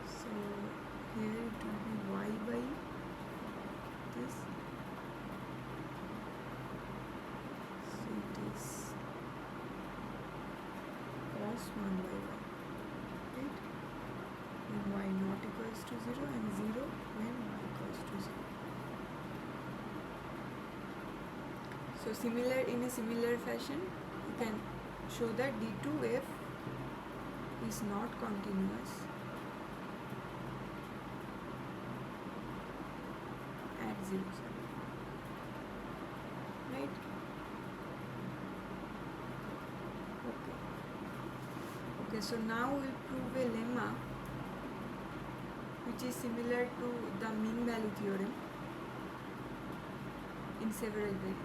So here it will be y by this, so it is cos 1 by y, right? When y not equals to 0, and 0 when y equals to 0. So in a similar fashion, you can show that d2f is not continuous at 0 0, right? Okay, so now we'll prove a lemma which is similar to the mean value theorem in several ways.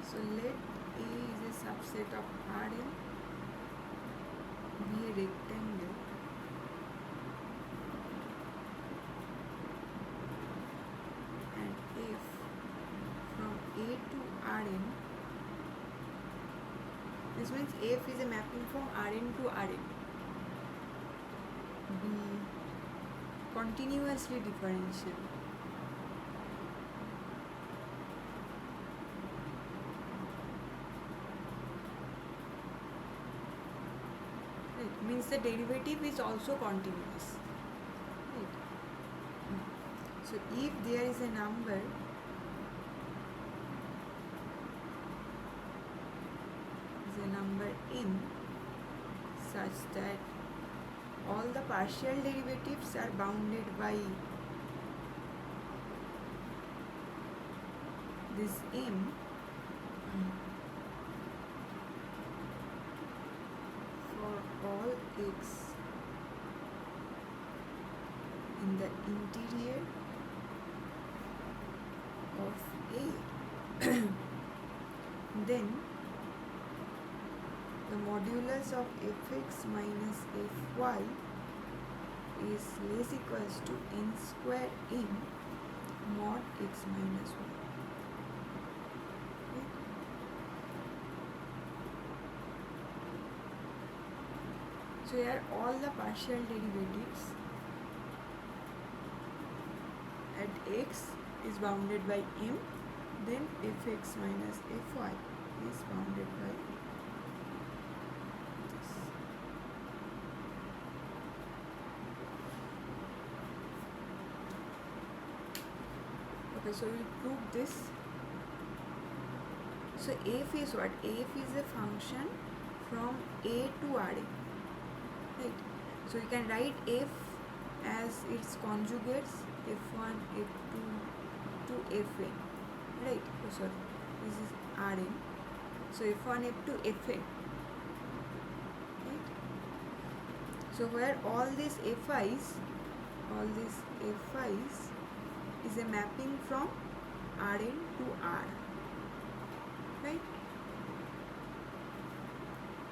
So let A is a subset of Rn, be a rectangle, and if from A Rn. This means f is a mapping from Rn to Rn. Be continuously differential. Right. Means the derivative is also continuous. Right. So if there is a number n such that all the partial derivatives are bounded by this m, for all x in the interior of A, then the modulus of fx minus fy is less equals to n square m mod x minus 1. Okay. So here all the partial derivatives at x is bounded by m, then fx minus fy is bounded by this. Okay, so we'll prove this. So f is what? F is a function from A to Rn. Right? So you can write f as its conjugates f1, f2 to fn. Right? Oh, sorry, this is Rn. So f1, f2, fn. Right? So where all these fi's is a mapping from Rn to R. Right?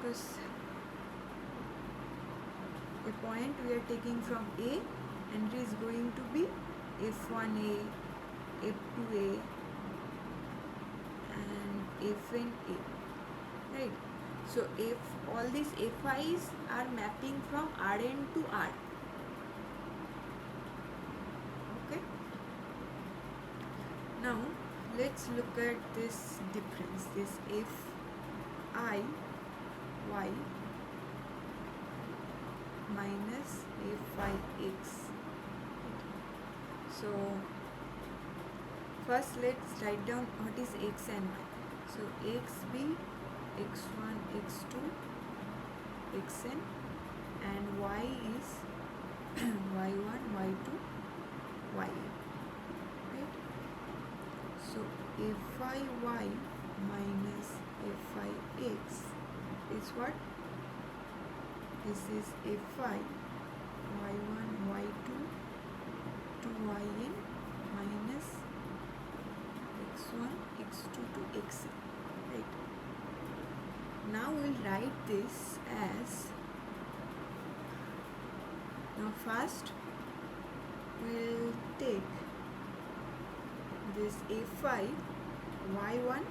Because a point we are taking from A and it is going to be f1a, f2a and fna. Right? So all these fi's are mapping from Rn to R. Okay? Now let's look at this difference, this fi y minus fi x. So first let's write down what is x and y. So x be x1, x2, xn, and y is y1, y2, yn. Right? So fi y minus fi x is what? This is fi y1, y2 to yn minus x1, x2 to xn. Right? Now we'll write this as, now first we'll take this fi y1,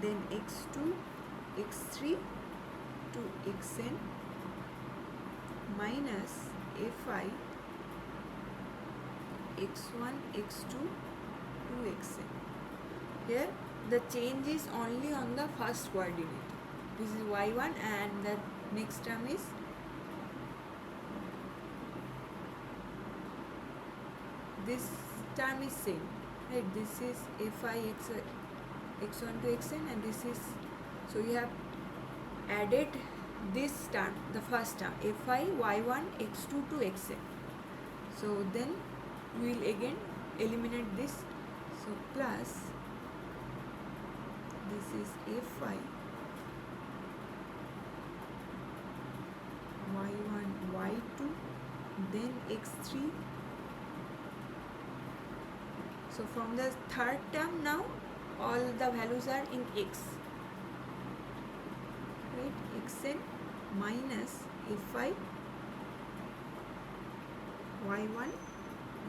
then x2, x3 to xn minus fi x1, x2 to xn. Here the change is only on the first coordinate. This is y1 and the next term is this term is same. Right? This is fi x1 to xn and this is, so you have added this term, the first term fi y1 x2 to xn. So then we will again eliminate this. So plus this is fi y1 y2 then x3. So from the third term now all the values are in x. Right? xn minus fi y1,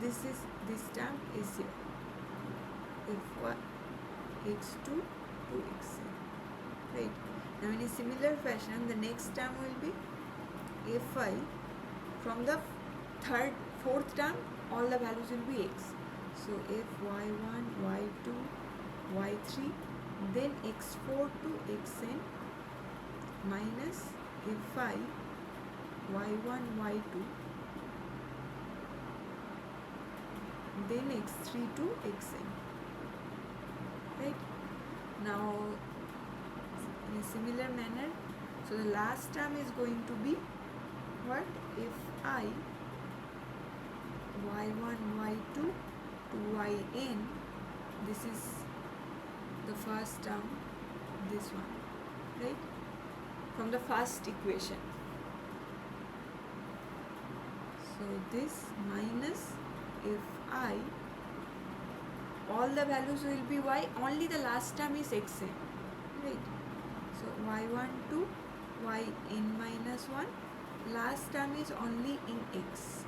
this term is here, x2 to xn, right? Now in a similar fashion, the next term will be fi. From the fourth term, all the values will be x. So fy1, y2, y3, then x4 to xn minus fi, y1, y2, then x3 to xn, right? Now in a similar manner, so the last term is going to be what? Fi y1, y2 to yn, this is the first term, this one, right? From the first equation. So this minus fi, all the values will be y, only the last term is xn, right? So y1 to yn minus 1, last term is only in x,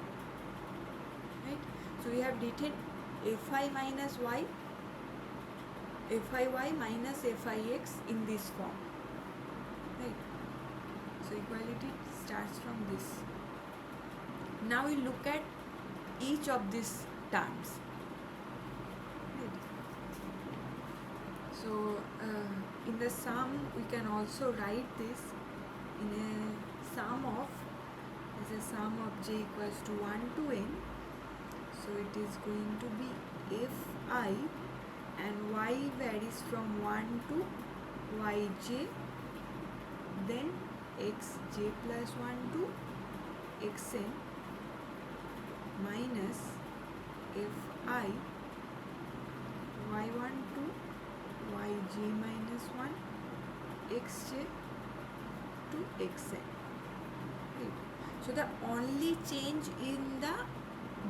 right? So we have written fi minus y, fiy minus fix in this form, right? So equality starts from this. Now we look at each of these terms, right? So in the sum we can also write this in a sum of, as a sum of j equals to 1 to n. So it is going to be fi, and y varies from 1 to yj, then xj plus 1 to xn minus fi y1 to yj minus 1 xj to xn, right? So the only change in the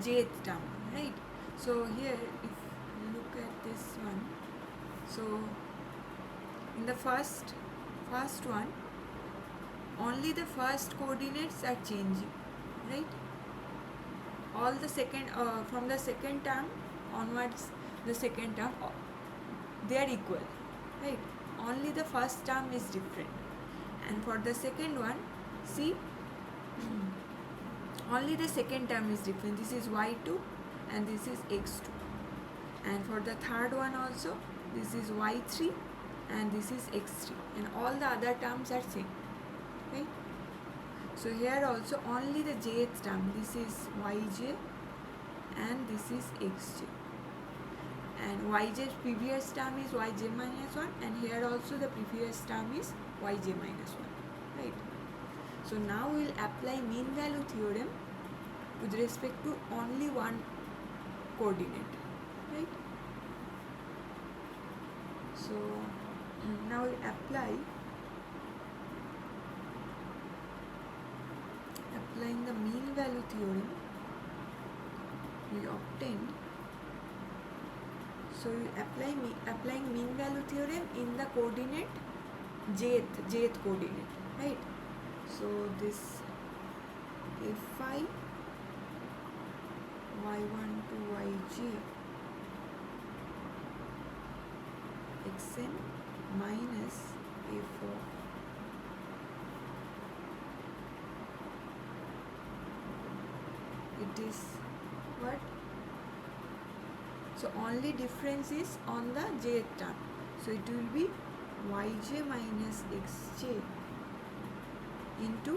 jth term, right? So here if you look at this one, so in the first one, only the first coordinates are changing, right? All the second from the second term onwards, the second term they are equal, right? Only the first term is different. And for the second one, see, only the second term is different. This is y2 and this is x2. And for the third one also, this is y3 and this is x3, and all the other terms are same, right? So here also only the jth term, this is yj and this is xj, and yj's previous term is yj minus 1, and here also the previous term is yj minus 1, right? So now we will apply mean value theorem with respect to only one coordinate, right? So now we applying the mean value theorem, we obtained. So we applying mean value theorem in the coordinate jth coordinate, right? So this fi y1 to yj xn minus f of it is what? So only difference is on the jth term, so it will be yj minus xj into,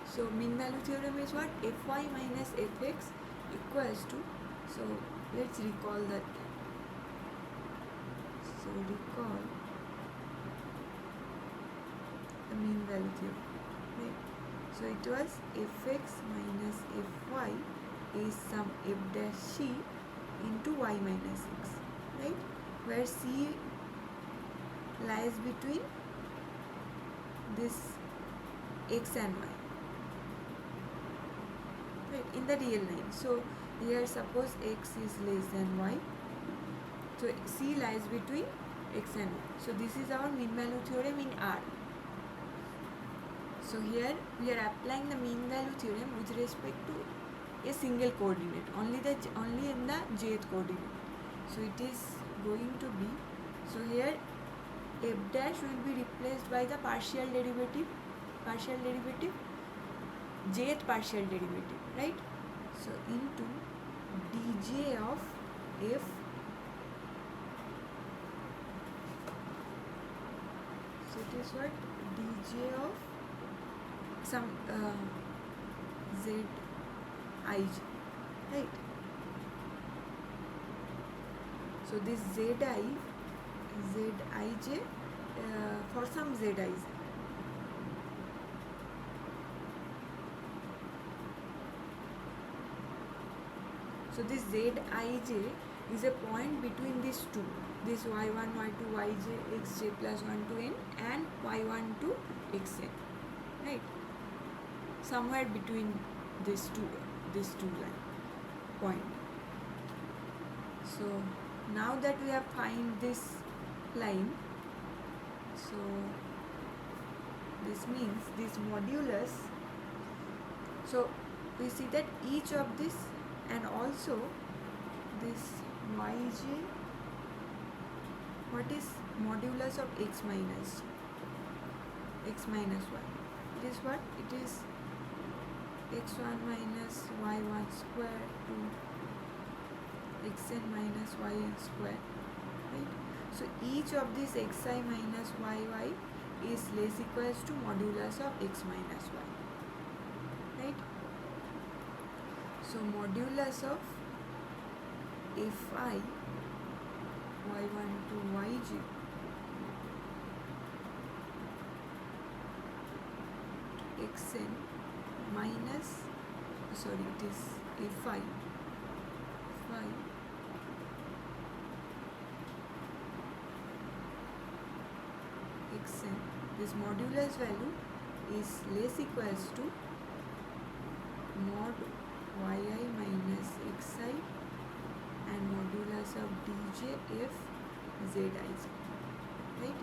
so mean value theorem is what? Fy minus fx equals to, so let's recall that. So recall the mean value theorem, right? So it was fx minus fy is some f dash c into y minus x, right? Where c lies between this x and y, right, in the real line. So here suppose x is less than y, so c lies between x and y. So this is our mean value theorem in R. So here we are applying the mean value theorem with respect to a single coordinate, only in the jth coordinate. So it is going to be So here f dash will be replaced by the partial derivative, jth partial derivative, right? So into dj of f, so it is what, dj of some z I j, right? So this z I j for some z I j. So this z I j is a point between these two, this y1, y2, yj, xj plus 1 to n and y1 to xn, right? Somewhere between these two line point. So now that we have find this line, so this means this modulus, so we see that each of this and also this yj, what is modulus of x minus y? It is what? It is x1 minus y1 square to xn minus yn square, right? So each of this xi minus yy is less equals to modulus of x minus y, right? So modulus of fi y1 to yj xn minus, sorry, it is fi xn, this modulus value is less equals to mod yi minus xi and modulus of dj f z I j, right?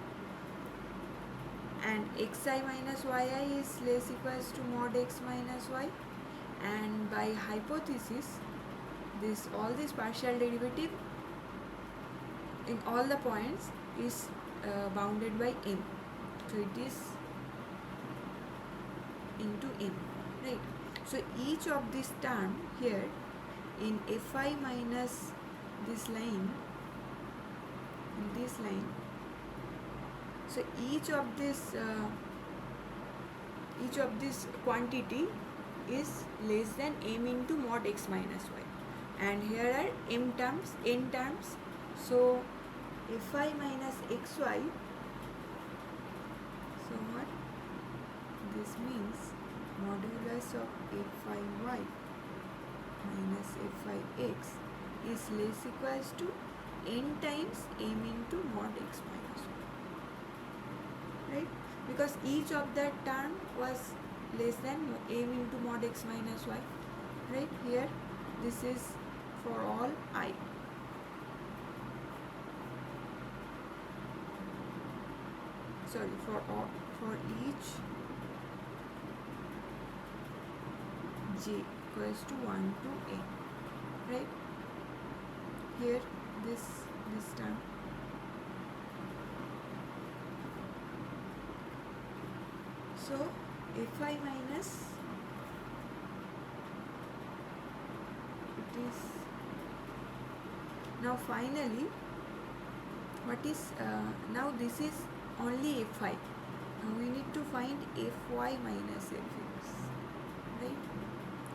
And xi minus yi is less equals to mod x minus y, and by hypothesis this all this partial derivative in all the points is bounded by m, so it is into m, right? So each of this term here in fi minus this line, in this line, so each of this quantity is less than m into mod x minus y, and here are n terms, so fi minus xy, so what this means, modulus of fi y minus fi x is less equals to n times m into mod x minus y, right? Because each of that term was less than m into mod x minus y, right? Here this is for all I. Sorry, for each j equals to 1 to n, right? Here this term, so fi minus, it is now finally what is now this is only fi. Now we need to find fy minus fx, right?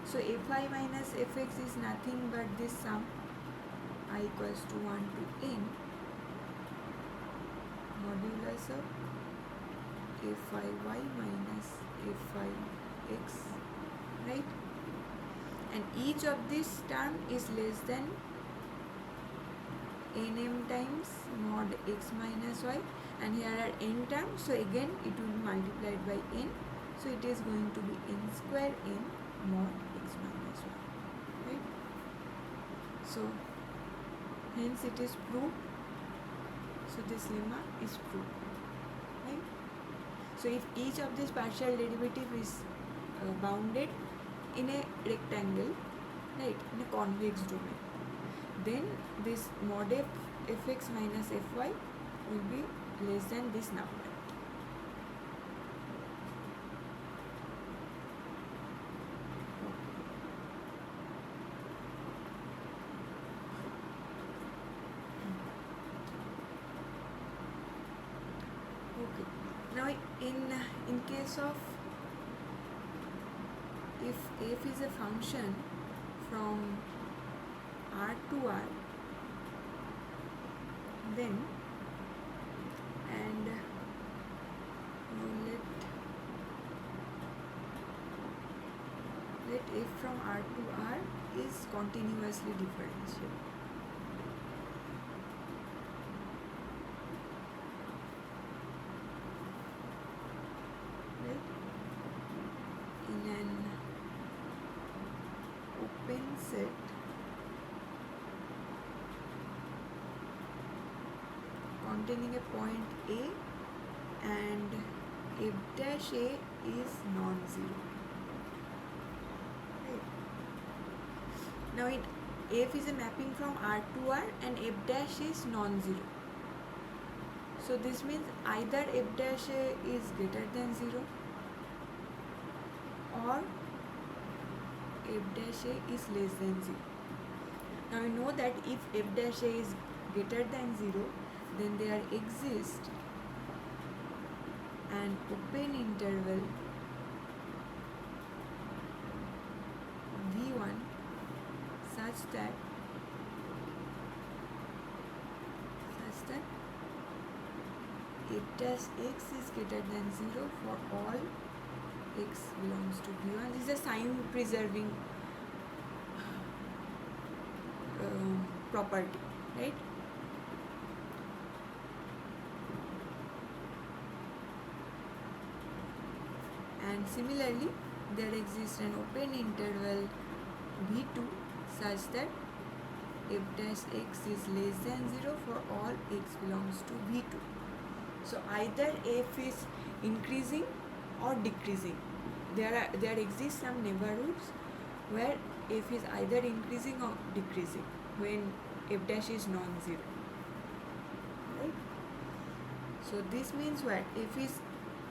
So fi minus fx is nothing but this sum I equals to 1 to n modulus of fi y minus fi x, right? And each of this term is less than nm times mod x minus y, and here are n terms, so again it will be multiplied by n, so it is going to be n square n mod x minus y, right? So hence it is proved, so this lemma is proved, right? So if each of this partial derivative is bounded in a rectangle, right, in a convex domain, then this mod fx minus fy will be less than this number. Okay. Now in case of if f is a function from R to R, then and let f from R to R is continuously differentiable. Right? In an open set containing a point A and f dash A is non-zero. Right. Now f is a mapping from R to R and f dash is non-zero. So this means either f dash A is greater than 0 or f dash A is less than 0. Now we know that if f dash A is greater than 0, then there exists an open interval V1 such that f dash x is greater than 0 for all x belongs to V1. This is a sign preserving property, right? And similarly, there exists an open interval V2 such that f dash x is less than 0 for all x belongs to V2. So either f is increasing or decreasing. There exists some neighborhoods where f is either increasing or decreasing when f dash is non-zero. Right? So this means what? F is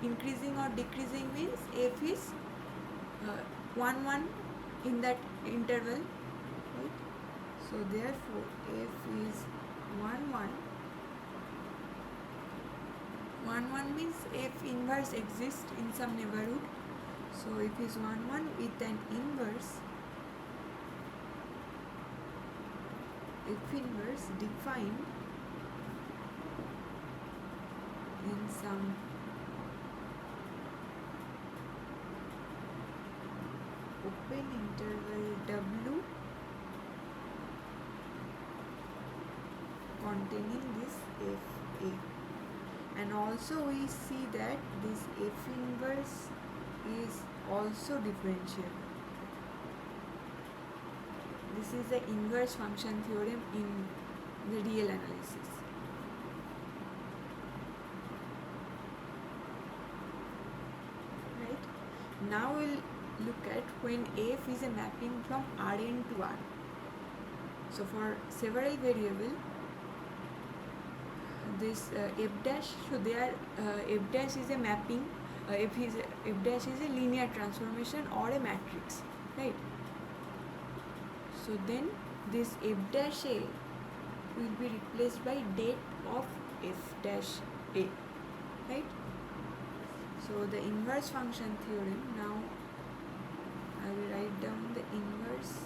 increasing or decreasing means f is 1 1 in that interval, right? So therefore f is 1 1. 1 1 means f inverse exists in some neighborhood. So f is 1 1 with an inverse, f inverse defined in some open interval W containing this FA. And also we see that this F inverse is also differentiable. This is the inverse function theorem in the real analysis. Right? Now we'll look at when f is a mapping from Rn to R. So for several variable, this f dash, so there f dash is a mapping, f dash is a linear transformation or a matrix, right? So then this f dash a will be replaced by det of f dash a, right? So the inverse function theorem, now I will write down the inverse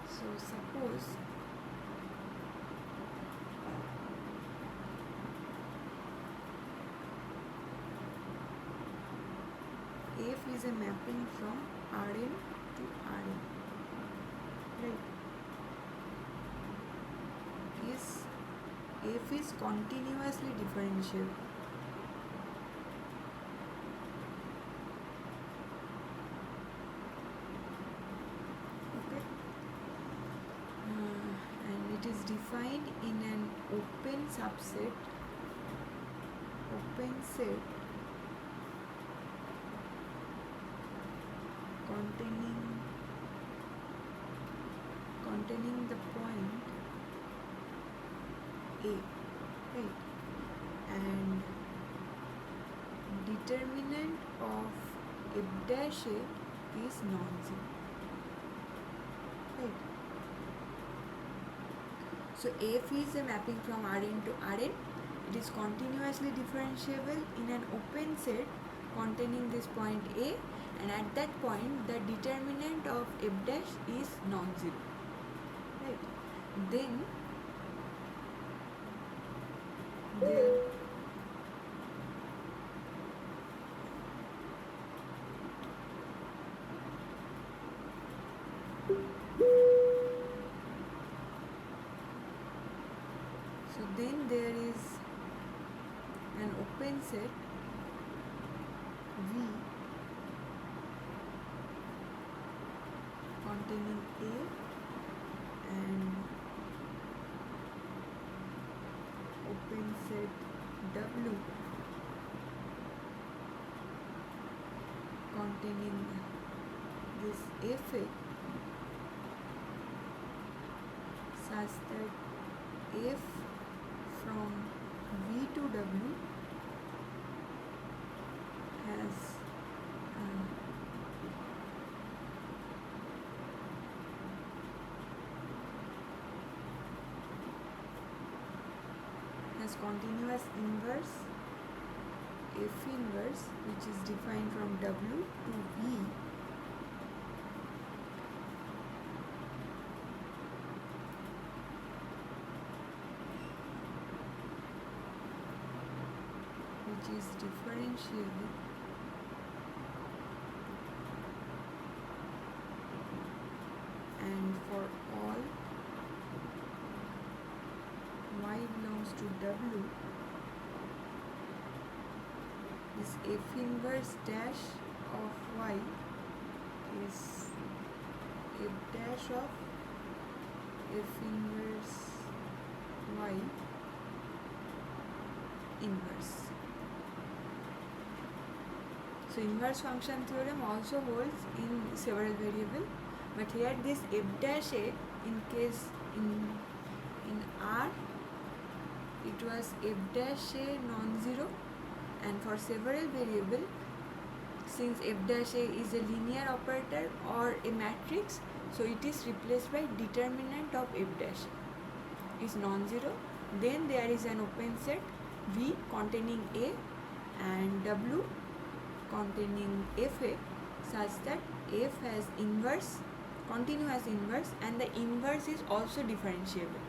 so suppose f is a mapping from Rn to Rn, right? F is continuously differentiable. Okay, and it is defined in an open subset, open set containing the point A, right? And determinant of f dash A is non-zero, right? So f is a mapping from Rn to Rn. It is continuously differentiable in an open set containing this point A, and at that point the determinant of f dash is non-zero, right? Then there so then there is an open set V containing A and open set W containing this Fa such that F from V to W has continuous inverse F inverse, which is defined from W to V, which is differentiable and for all y belongs to W, this F inverse dash of y is F dash of F inverse y inverse. So inverse function theorem also holds in several variables, but here this f dash a, in case in R it was f dash a non-zero, and for several variables, since f dash a is a linear operator or a matrix, so it is replaced by determinant of f dash a is non-zero. Then there is an open set V containing A and W containing Fa such that F has inverse, continuous inverse, and the inverse is also differentiable,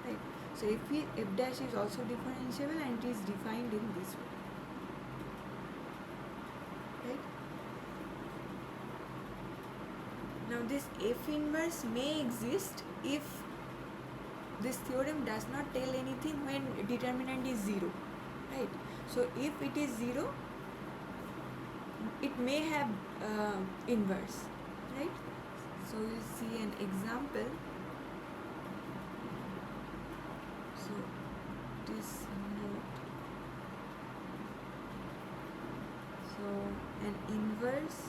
right? So f dash is also differentiable and it is defined in this way, right? Now this F inverse may exist if this theorem does not tell anything when determinant is 0, right? So if it is 0, it may have inverse, right? So we'll see an example. So this note, so an inverse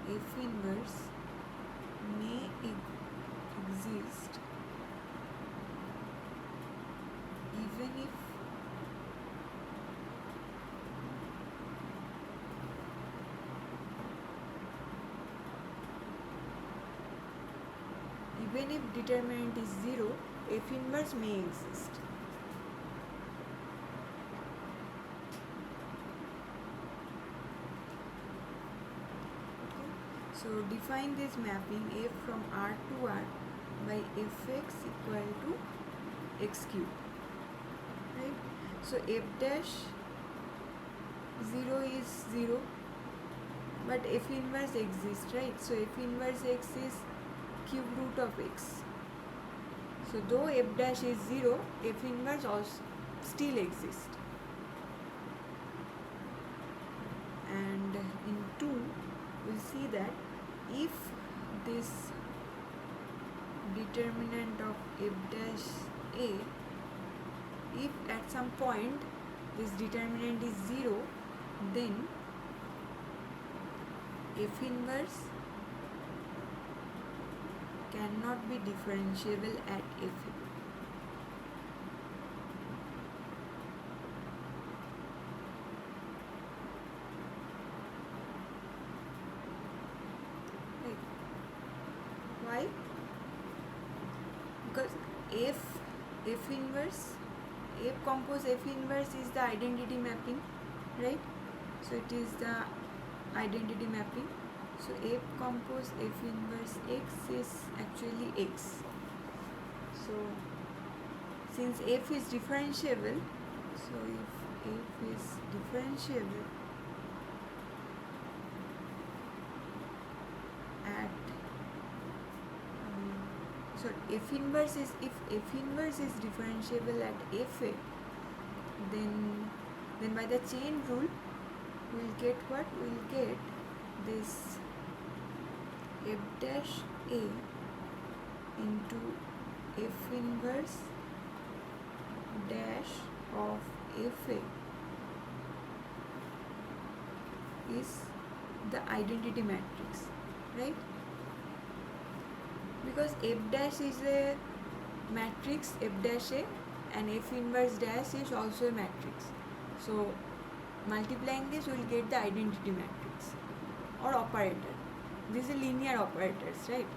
F inverse may exist even if determinant is 0, F inverse may exist. So define this mapping F from R to R by Fx equal to x cube, right? So F dash 0 is 0, but F inverse exists, right? So F inverse x is cube root of x. So though F dash is 0, F inverse also still exists. And in 2, we'll see that if this determinant of f dash a, if at some point this determinant is 0, then f inverse cannot be differentiable at f a. Right. Why? Because f inverse, f compose f inverse is the identity mapping, right? So it is the identity mapping. So f compose f inverse x is actually x. So since f is differentiable, so if f is differentiable at so f inverse is, if f inverse is differentiable at fa, then by the chain rule we'll get what? We'll get this f dash a into f inverse dash of fa is the identity matrix, right? Because f dash is a matrix, f dash a, and f inverse dash is also a matrix. So multiplying this will get the identity matrix or operator. These are linear operators, right?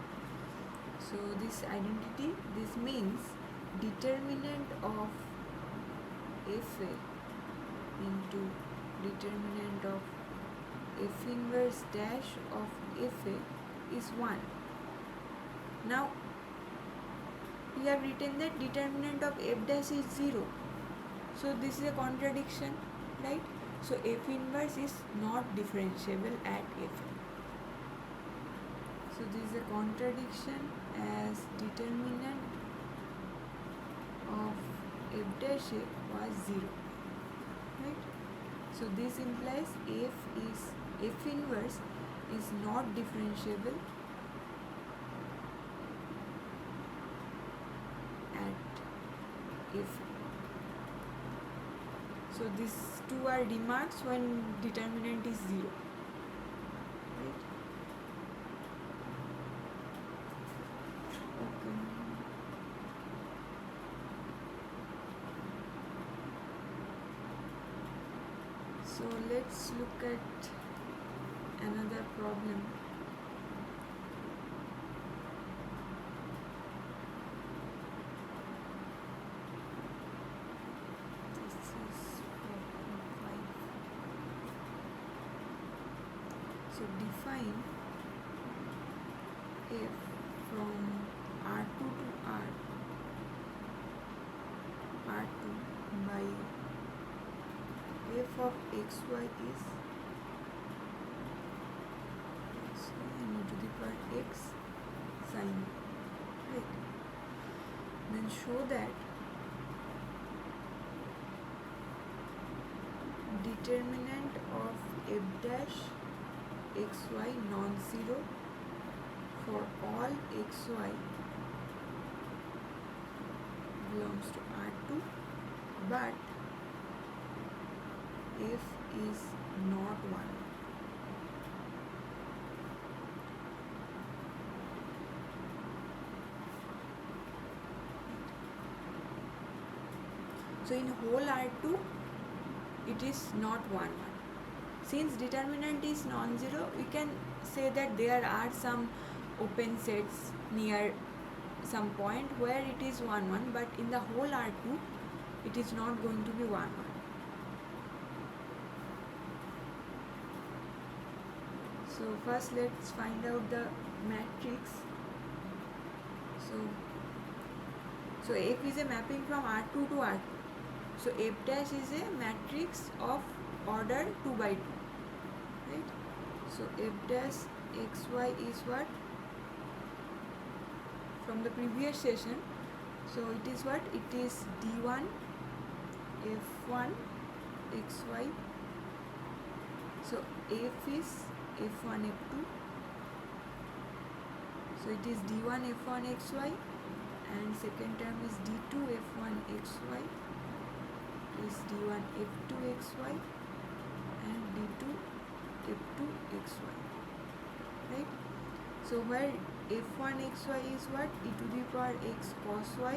So this identity, this means determinant of fa into determinant of f inverse dash of fa is 1. Now we have written that determinant of f dash is 0. So this is a contradiction, right? So f inverse is not differentiable at fa. So this is a contradiction, as determinant of f dash a was 0, right? So this implies f inverse is not differentiable at f. So these two are remarks when determinant is 0, right? Okay. So let's look at another problem. So define f from R2 to R2 by f of xy is n to the power x sin, right? Then show that determinant of f dash xy non-zero for all xy belongs to R2, but f is not 1. So in whole R2 it is not 1, 1. Since determinant is non-zero, we can say that there are some open sets near some point where it is 1, 1, but in the whole R2 it is not going to be 1, 1. So first let's find out the matrix. So f is a mapping from R2 to R2. So f dash is a matrix of order 2 by 2, right? So f dash xy is what? From the previous session, so it is what? It is d1 f1 xy. So f is f1 f2. So it is d1 f1 xy and second term is d2 f1 xy is d1 f2 xy and d2 f2 xy, right? So where f1 xy is what? E to the power x cos y,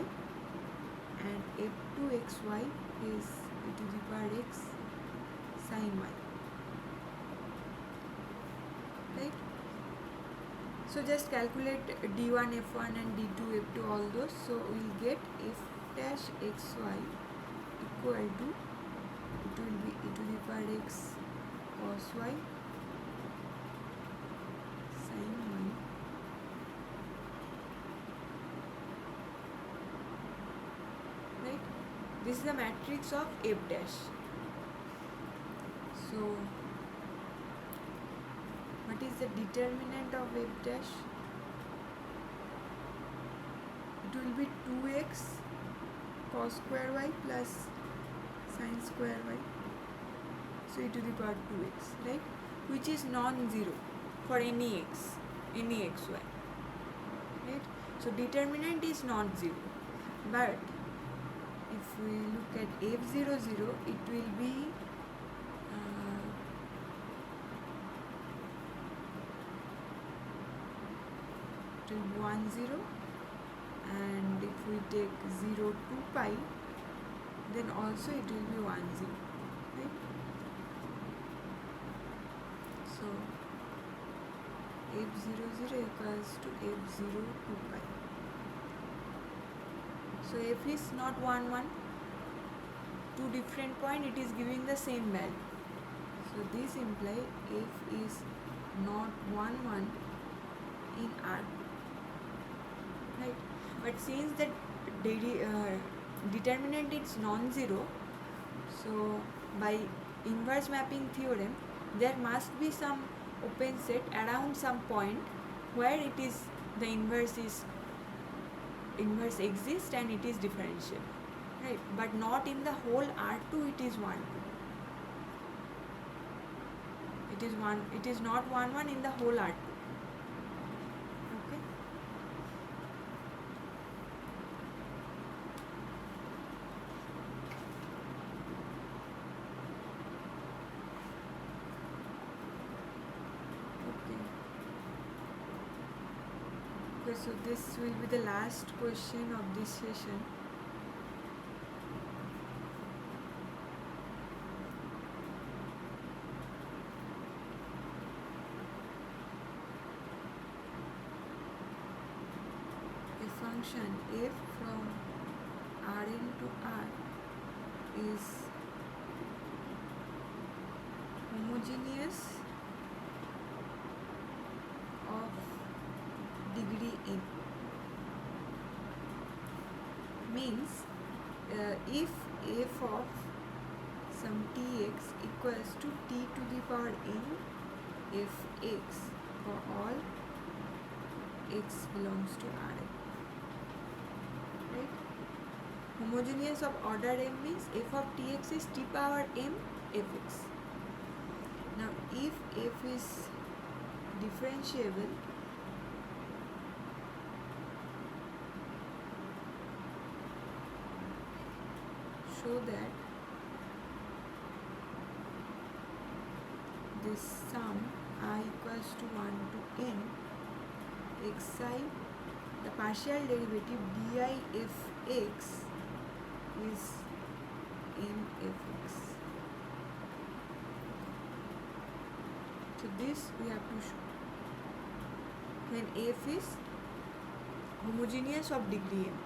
and f2 xy is e to the power x sin y, right? So just calculate d1 f1 and d2 f2 all those. So we'll get f dash xy equal to, it will be e to the power x cos y sin y right. This is the matrix of f dash. So what is the determinant of f dash? It will be 2x cos square y plus sin square y, so e to the power 2x, right, which is non-zero for any x, any xy, right? So determinant is non-zero, but if we look at f00, it will be it will be 1 0, and if we take 0 to pi, then also it will be 1 0, right? So f00 equals to f0 to pi. So f is not 1 1, two different point, it is giving the same value. So this implies f is not 1 1 in R, right? But since that determinant is non-zero, so by inverse mapping theorem there must be some open set around some point where it is the inverse exists and it is differentiable, right? But not in the whole R2 it is 1. It is not 1 1 in the whole R2. Okay. Okay, so this will be the last question of this session. A function f from Rn to R is homogeneous of degree n, means if f of some tx equals to t to the power n fx for all x belongs to Rn, right? Homogeneous of order m means f of tx is t power m fx. Now if f is differentiable, show that this sum I equals to 1 to n xi, the partial derivative di fx is n fx. So this we have to show when f is homogeneous of degree n.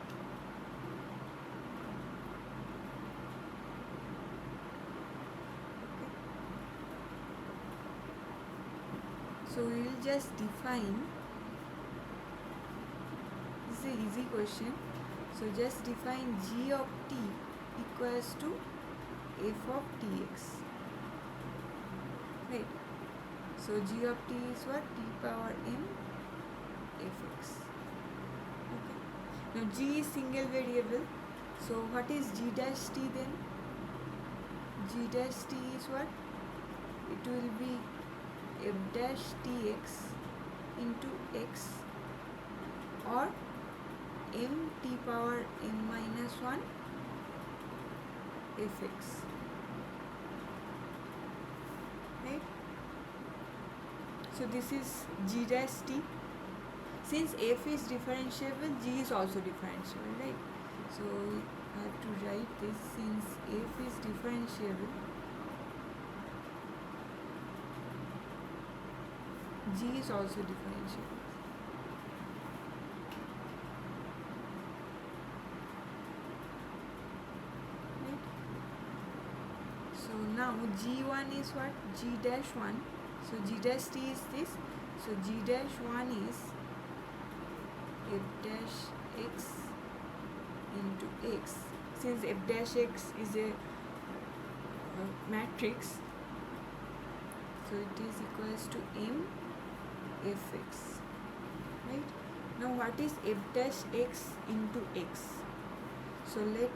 So we will just define, this is an easy question, so just define g of t equals to f of tx, right? So g of t is what? T power m fx. Okay. Now g is single variable, so what is g dash t then? G dash t is what? It will be f dash tx into x, or m t power m minus 1 fx, right? So this is g dash t. Since f is differentiable, g is also differentiable, right? So I have to write this. Since f is differentiable, g is also differentiable. Right? So now g1 is what? G dash 1. So g dash t is this. So g dash 1 is f dash x into x. Since f dash x is a matrix, so it is equals to m fx, right? Now what is f dash x into x? So let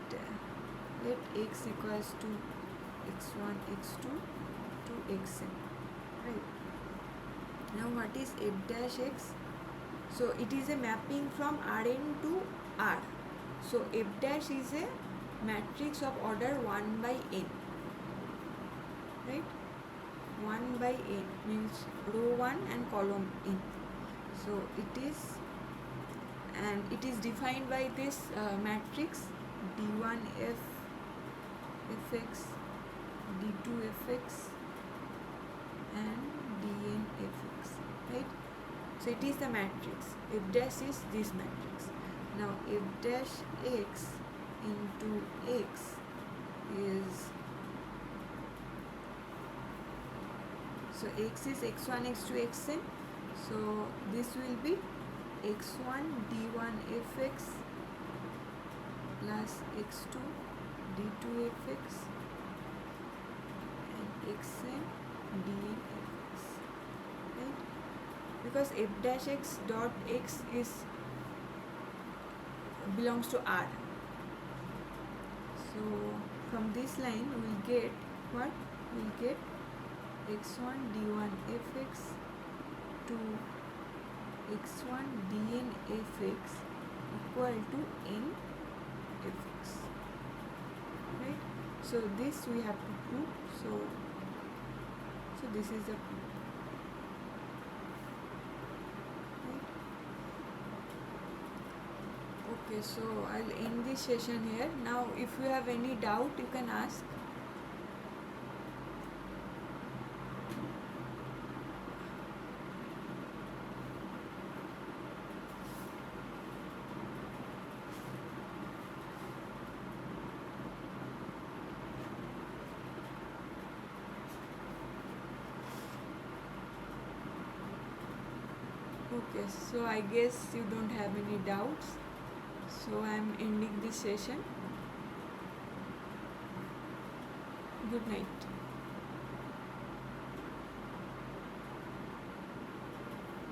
x equals to x1 x2 to xn, right? Now what is f dash x? So it is a mapping from Rn to R. So f dash is a matrix of order 1 by n, right? 1 by n means row 1 and column n. So it is, and it is defined by this matrix d1 f fx, d2 fx and dn fx, right? So it is the matrix. F dash is this matrix. Now f dash x into x is, so x is x1 x2 xn. So this will be x1 d1 fx plus x2 d2 fx and xn dn fx, right? Because f dash x dot x is belongs to R. So from this line we will get what? We will get x1 d1 fx to x1 dn fx equal to n fx, right? So this we have to prove. So this is the proof. Okay, so I'll end this session here. Now if you have any doubt, you can ask. Okay, so I guess you don't have any doubts. So I am ending this session. Good night.